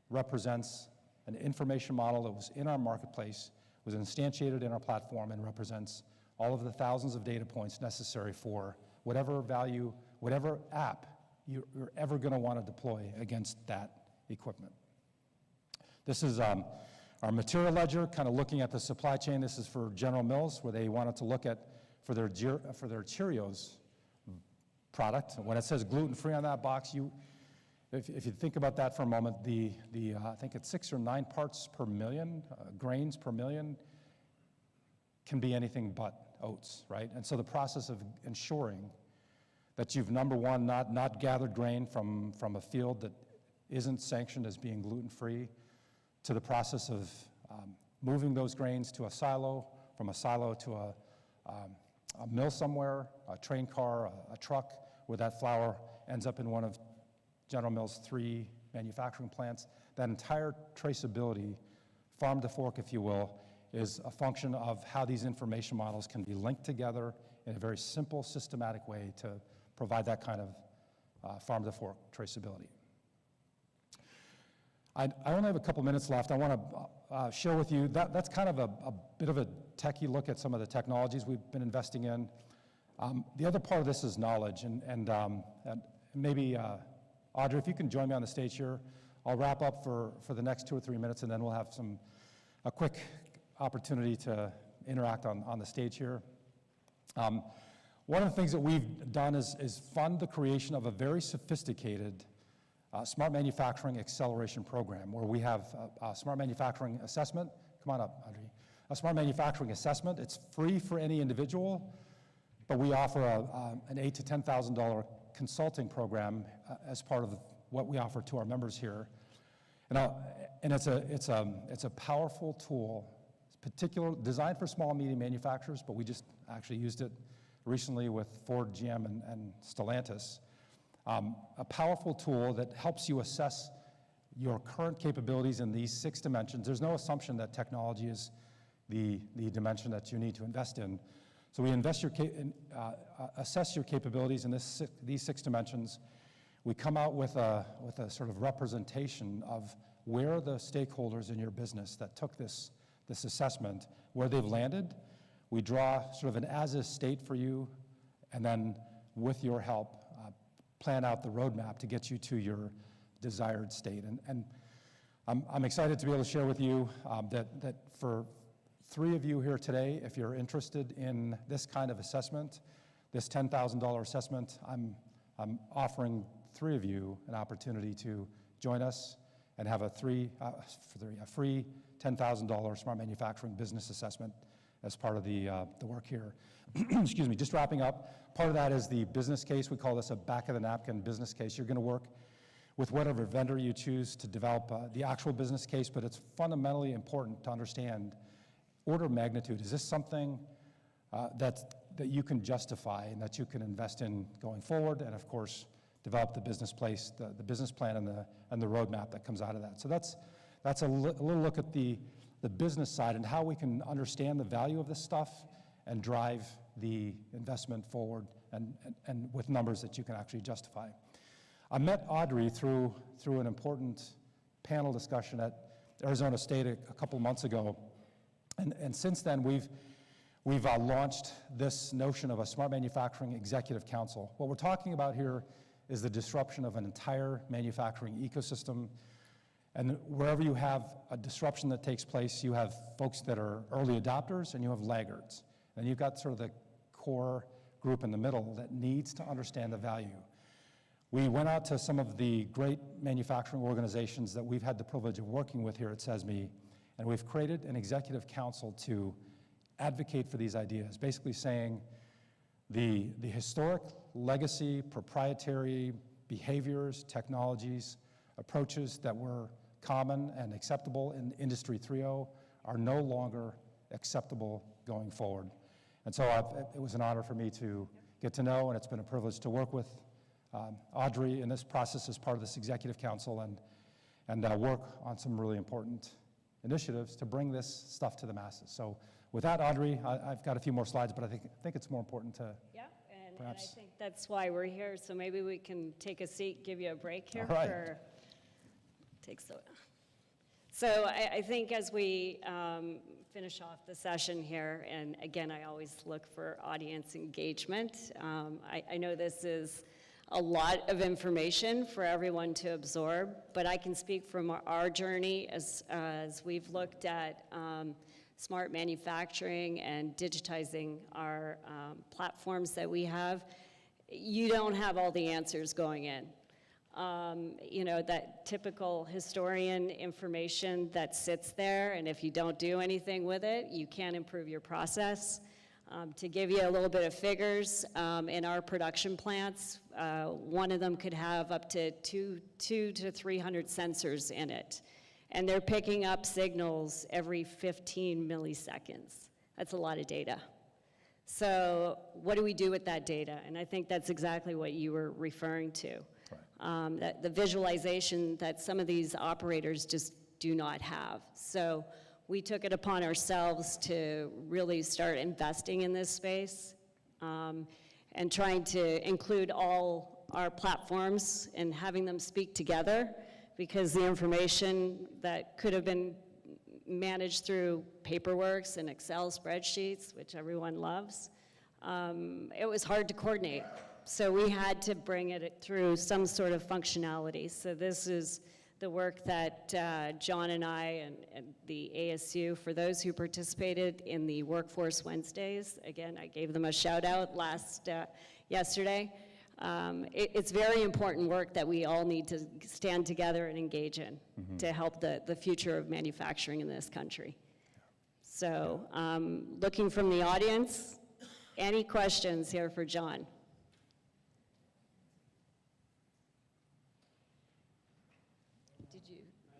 Speaker 3: represents an information model that was in our marketplace, was instantiated in our platform, and represents all of the thousands of data points necessary for whatever value, whatever app you're ever going to want to deploy against that equipment. This is our material ledger, kind of looking at the supply chain. This is for General Mills, where they wanted to look at, for their Cheerios product. When it says gluten-free on that box, if you think about that for a moment, I think it's 6 or 9 parts per million, grains per million, can be anything but oats, right? And so the process of ensuring that you've, number one, not gathered grain from a field that isn't sanctioned as being gluten-free, to the process of moving those grains to a silo, from a silo to a mill somewhere, a train car, a truck, where that flour ends up in one of General Mills' 3 manufacturing plants. That entire traceability, farm to fork, if you will, is a function of how these information models can be linked together in a very simple, systematic way to provide that kind of farm to fork traceability. I only have a couple minutes left. I want to share with you, that's kind of a bit of a techie look at some of the technologies we've been investing in. The other part of this is knowledge, and maybe, Audrey, if you can join me on the stage here, I'll wrap up for the next 2 or 3 minutes, and then we'll have a quick opportunity to interact on the stage here. One of the things that we've done is fund the creation of a very sophisticated smart manufacturing acceleration program, where we have a smart manufacturing assessment. Come on up, Audrey. A smart manufacturing assessment. It's free for any individual, but we offer an $8,000 to $10,000 consulting program as part of what we offer to our members here. And it's a powerful tool, designed for small and medium manufacturers, but we just actually used it recently with Ford, GM, and Stellantis. A powerful tool that helps you assess your current capabilities in these 6 dimensions. There's no assumption that technology is the dimension that you need to invest in. So we assess your capabilities in these 6 dimensions. We come out with a sort of representation of where the stakeholders in your business that took this assessment, where they've landed. We draw sort of an as-is state for you, and then with your help, plan out the roadmap to get you to your desired state. And I'm excited to be able to share with you that for 3 of you here today, if you're interested in this kind of assessment, this $10,000 assessment, I'm offering 3 of you an opportunity to join us and have a free $10,000 smart manufacturing business assessment as part of the work here. Excuse me, just wrapping up, part of that is the business case. We call this a back-of-the-napkin business case. You're going to work with whatever vendor you choose to develop the actual business case, but it's fundamentally important to understand order of magnitude. Is this something that you can justify and that you can invest in going forward? And of course, develop the business plan and the roadmap that comes out of that. So that's a little look at the business side and how we can understand the value of this stuff and drive the investment forward and with numbers that you can actually justify. I met Audrey through an important panel discussion at Arizona State a couple months ago, and since then we've launched this notion of a smart manufacturing executive council. What we're talking about here is the disruption of an entire manufacturing ecosystem. And wherever you have a disruption that takes place, you have folks that are early adopters and you have laggards. And you've got sort of the core group in the middle that needs to understand the value. We went out to some of the great manufacturing organizations that we've had the privilege of working with here at SESME, and we've created an executive council to advocate for these ideas, basically saying the historic legacy, proprietary behaviors, technologies, approaches that were common and acceptable in Industry 3.0 are no longer acceptable going forward. And so it was an honor for me to get to know, and it's been a privilege to work with Audrey in this process as part of this executive council and work on some really important initiatives to bring this stuff to the masses. So with that, Audrey, I've got a few more slides, but I think it's more important to
Speaker 4: and I think that's why we're here, so maybe we can take a seat, give you a break here.
Speaker 3: All right.
Speaker 4: So I think as we finish off the session here, and again, I always look for audience engagement. I know this is a lot of information for everyone to absorb, but I can speak from our journey as we've looked at smart manufacturing and digitizing our platforms that we have. You don't have all the answers going in. That typical historian information that sits there, and if you don't do anything with it, you can't improve your process. To give you a little bit of figures, in our production plants, one of them could have up to 200 to 300 sensors in it. And they're picking up signals every 15 milliseconds. That's a lot of data. So what do we do with that data? And I think that's exactly what you were referring to. That the visualization that some of these operators just do not have. So we took it upon ourselves to really start investing in this space and trying to include all our platforms and having them speak together, because the information that could have been managed through paperworks and Excel spreadsheets, which everyone loves, it was hard to coordinate. So we had to bring it through some sort of functionality. So this is the work that John and I and the ASU, for those who participated in the Workforce Wednesdays, again, I gave them a shout out yesterday. It's very important work that we all need to stand together and engage in to help the future of manufacturing in this country. So looking from the audience, any questions here for John?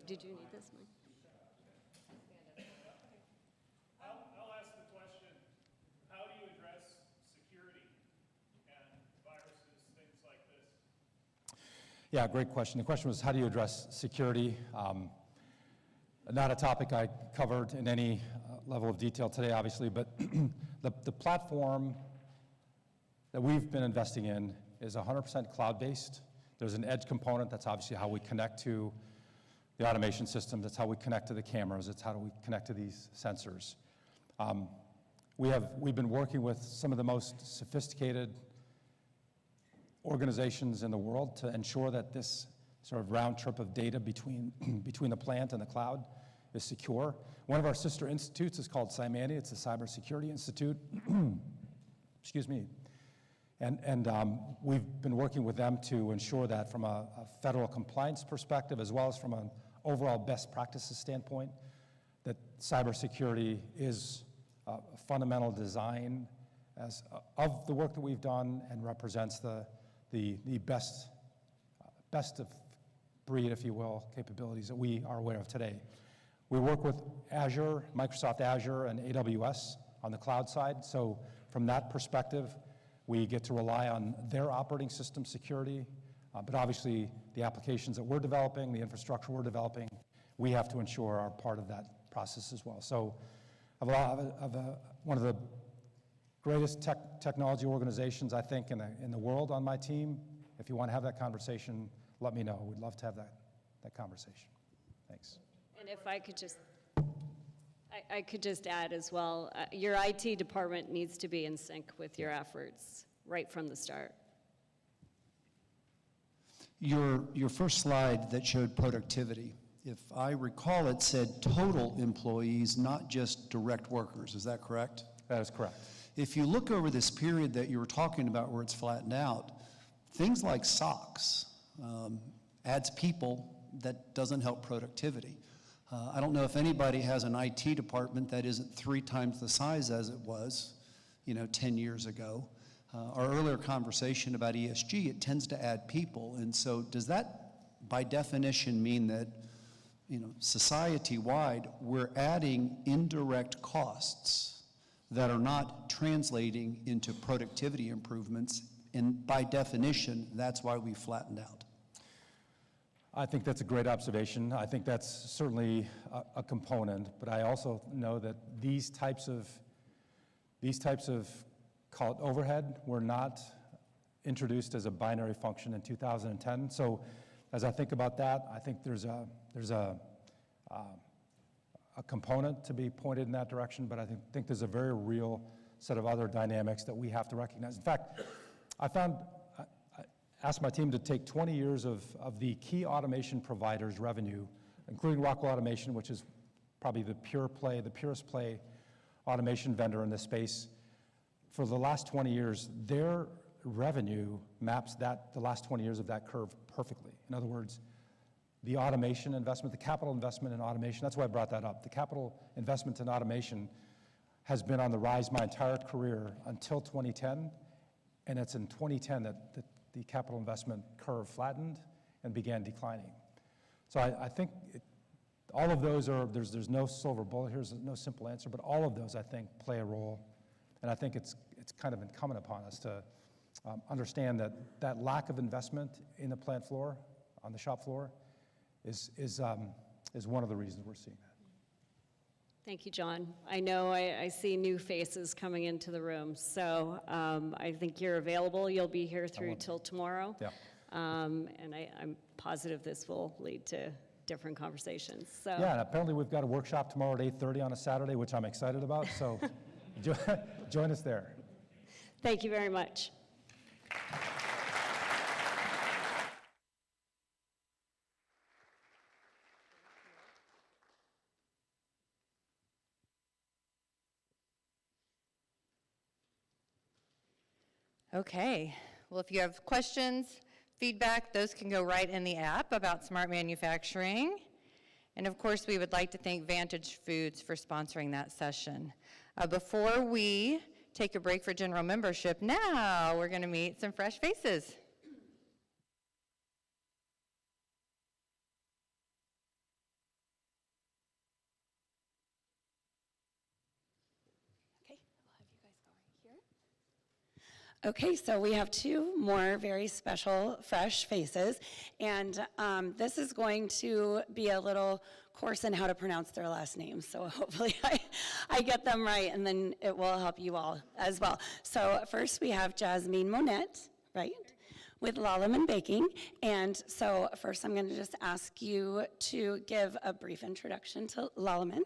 Speaker 4: Did you need this one?
Speaker 22: I'll ask the question, how do you address security and viruses, things like this?
Speaker 3: Yeah, great question. The question was, how do you address security? Not a topic I covered in any level of detail today, obviously, but the platform that we've been investing in is 100% cloud-based. There's an edge component. That's obviously how we connect to the automation system. That's how we connect to the cameras. It's how do we connect to these sensors. We've been working with some of the most sophisticated organizations in the world to ensure that this sort of round trip of data between the plant and the cloud is secure. One of our sister institutes is called Cymani. It's the Cybersecurity Institute. Excuse me. And we've been working with them to ensure that from a federal compliance perspective, as well as from an overall best practices standpoint, that cybersecurity is a fundamental design of the work that we've done and represents the best of breed, if you will, capabilities that we are aware of today. We work with Azure, Microsoft Azure, and AWS on the cloud side. So from that perspective, we get to rely on their operating system security, but obviously the applications that we're developing, the infrastructure we're developing, we have to ensure are part of that process as well. So one of the greatest technology organizations, I think, in the world on my team. If you want to have that conversation, let me know. We'd love to have that conversation. Thanks.
Speaker 4: And if I could just, I could just add as well, your IT department needs to be in sync with your efforts right from the start.
Speaker 5: Your first slide that showed productivity, if I recall, it said total employees, not just direct workers. Is that correct?
Speaker 3: That is correct.
Speaker 5: If you look over this period that you were talking about where it's flattened out, things like SOX adds people that doesn't help productivity. I don't know if anybody has an IT department that isn't 3 times the size as it was, 10 years ago. Our earlier conversation about ESG, it tends to add people. And so does that, by definition, mean that, society-wide, we're adding indirect costs that are not translating into productivity improvements? And by definition, that's why we flattened out.
Speaker 3: I think that's a great observation. I think that's certainly a component, but I also know that these types of call it overhead were not introduced as a binary function in 2010. So as I think about that, I think there's a component to be pointed in that direction, but I think there's a very real set of other dynamics that we have to recognize. In fact, I asked my team to take 20 years of the key automation providers' revenue, including Rockwell Automation, which is probably the purest play automation vendor in this space. For the last 20 years, their revenue maps the last 20 years of that curve perfectly. In other words, the automation investment, the capital investment in automation, that's why I brought that up. The capital investment in automation has been on the rise my entire career until 2010, and it's in 2010 that the capital investment curve flattened and began declining. So I think all of those there's no silver bullet here, there's no simple answer, but all of those, I think, play a role. And I think it's kind of incumbent upon us to understand that lack of investment in the plant floor, on the shop floor, is one of the reasons we're seeing that.
Speaker 4: Thank you, John. I know I see new faces coming into the room, so I think you're available. You'll be here through till tomorrow.
Speaker 3: Yeah.
Speaker 4: And I'm positive this will lead to different conversations. So.
Speaker 3: Yeah, and apparently we've got a workshop tomorrow at 8:30 on a Saturday, which I'm excited about, so join us there.
Speaker 4: Thank you very much.
Speaker 1: Okay, well, if you have questions, feedback, those can go right in the app about smart manufacturing. And of course, we would like to thank Vantage Foods for sponsoring that session. Before we take a break for general membership, now we're going to meet some fresh faces.
Speaker 19: Okay, so we have two more very special, fresh faces, and this is going to be a little course in how to pronounce their last names, so hopefully I get them right, and then it will help you all as well. So first we have Jasmine Monette, right, with Lalaman Baking, and so first I'm going to just ask you to give a brief introduction to Lalaman,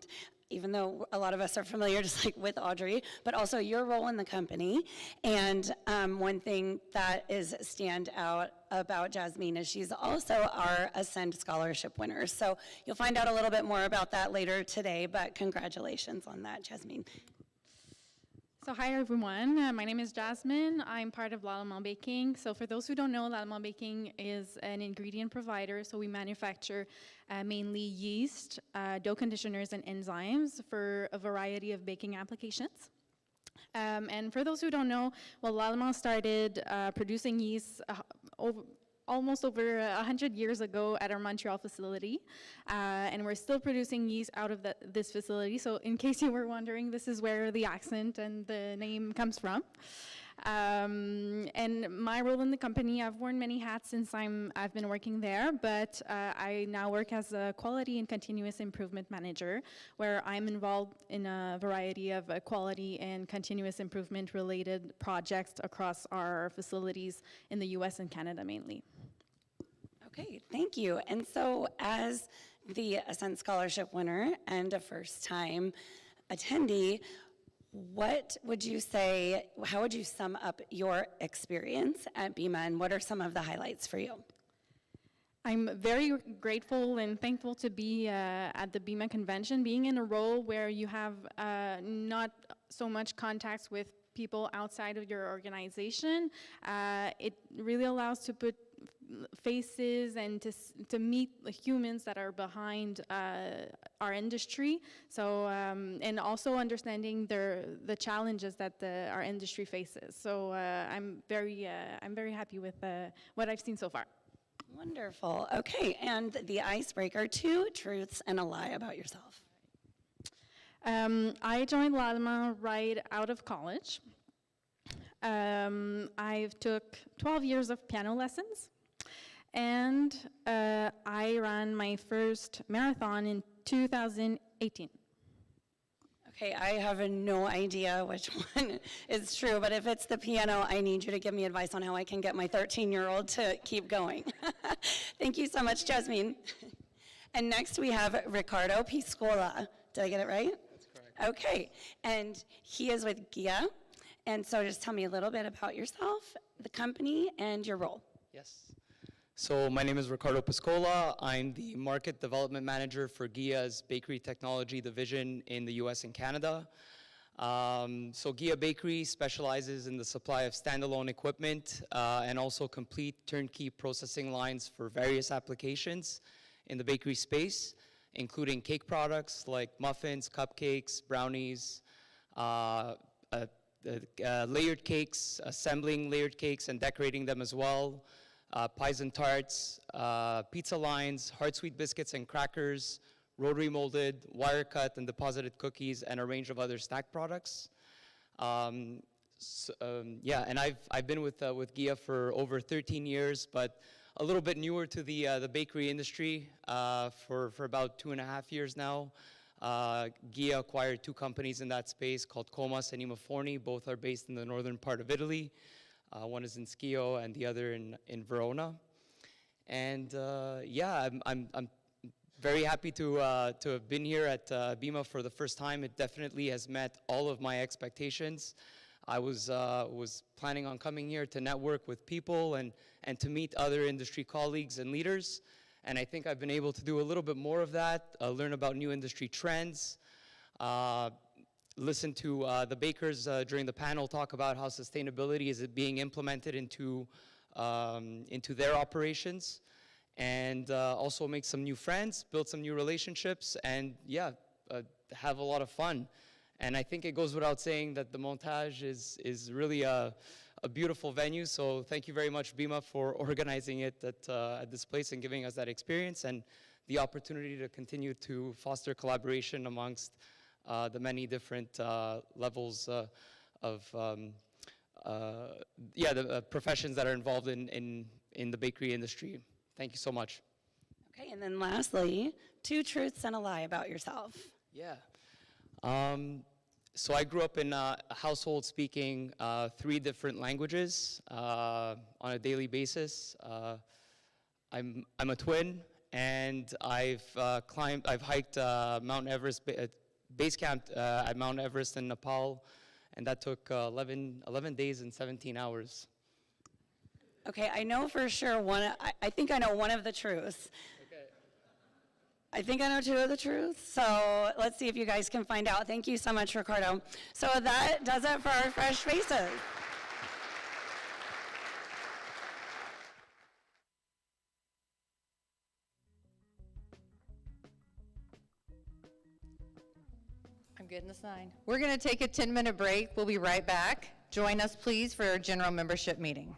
Speaker 19: even though a lot of us are familiar just like with Audrey, but also your role in the company. And one thing that is stand out about Jasmine is she's also our Ascend Scholarship winner. So you'll find out a little bit more about that later today, but congratulations on that, Jasmine.
Speaker 6: So hi everyone, my name is Jasmine. I'm part of Lalaman Baking. So for those who don't know, Lalaman Baking is an ingredient provider. So we manufacture mainly yeast, dough conditioners, and enzymes for a variety of baking applications. And for those who don't know, well, Lalaman started producing yeast almost over 100 years ago at our Montreal facility, and we're still producing yeast out of this facility. So in case you were wondering, this is where the accent and the name comes from. And my role in the company, I've worn many hats since I've been working there, but I now work as a quality and continuous improvement manager, where I'm involved in a variety of quality and continuous improvement related projects across our facilities in the US and Canada mainly.
Speaker 19: Okay, thank you. And so as the Ascent Scholarship winner and a first-time attendee, what would you say, how would you sum up your experience at BEMA, and what are some of the highlights for you?
Speaker 6: I'm very grateful and thankful to be at the BEMA convention, being in a role where you have not so much contacts with people outside of your organization. It really allows to put faces and to meet the humans that are behind our industry. So and also understanding the challenges that our industry faces. So I'm very happy with what I've seen so far.
Speaker 19: Wonderful. Okay, and the icebreaker: 2 truths and a lie about yourself.
Speaker 6: I joined Lalaman right out of college. I've took 12 years of piano lessons, and I ran my first marathon in 2018.
Speaker 19: Okay, I have no idea which one is true, but if it's the piano, I need you to give me advice on how I can get my 13-year-old to keep going. Thank you so much, Jasmine. And next we have Ricardo Piscola. Did I get it right? That's correct. Okay, and he is with GIA. And so just tell me a little bit about yourself, the company, and your role.
Speaker 12: Yes. So my name is Ricardo Piscola. I'm the Market Development Manager for GIA's Bakery Technology Division in the US and Canada. So GIA Bakery specializes in the supply of standalone equipment and also complete turnkey processing lines for various applications in the bakery space, including cake products like muffins, cupcakes, brownies, layered cakes, assembling layered cakes and decorating them as well, pies and tarts, pizza lines, hard sweet biscuits and crackers, rotary molded, wire cut and deposited cookies, and a range of other snack products. Yeah, and I've been with GIA for over 13 years, but a little bit newer to the bakery industry for about 2.5 years now. GIA acquired 2 companies in that space called Comas and Imaforni. Both are based in the northern part of Italy. One is in Schio and the other in Verona. And yeah, I'm very happy to have been here at BEMA for the first time. It definitely has met all of my expectations. I was planning on coming here to network with people and to meet other industry colleagues and leaders. And I think I've been able to do a little bit more of that, learn about new industry trends, listen to the bakers during the panel talk about how sustainability is being implemented into their operations, and also make some new friends, build some new relationships, and yeah, have a lot of fun. And I think it goes without saying that the Montage is really a beautiful venue, so thank you very much, BEMA, for organizing it at this place and giving us that experience and the opportunity to continue to foster collaboration amongst the many different levels of the professions that are involved in the bakery industry. Thank you so much.
Speaker 19: Okay, and then lastly, 2 truths and a lie about yourself.
Speaker 12: Yeah. So I grew up in a household speaking 3 different languages on a daily basis. I'm a twin, and I've hiked Mount Everest, base camp at Mount Everest in Nepal, and that took 11 days and 17 hours.
Speaker 19: Okay, I know for sure I think I know one of the truths.
Speaker 12: Okay.
Speaker 19: I think I know 2 of the truths, so let's see if you guys can find out. Thank you so much, Ricardo. So that does it for our Fresh Faces.
Speaker 1: I'm getting the sign. We're going to take a 10-minute break. We'll be right back. Join us, please, for our general membership meeting.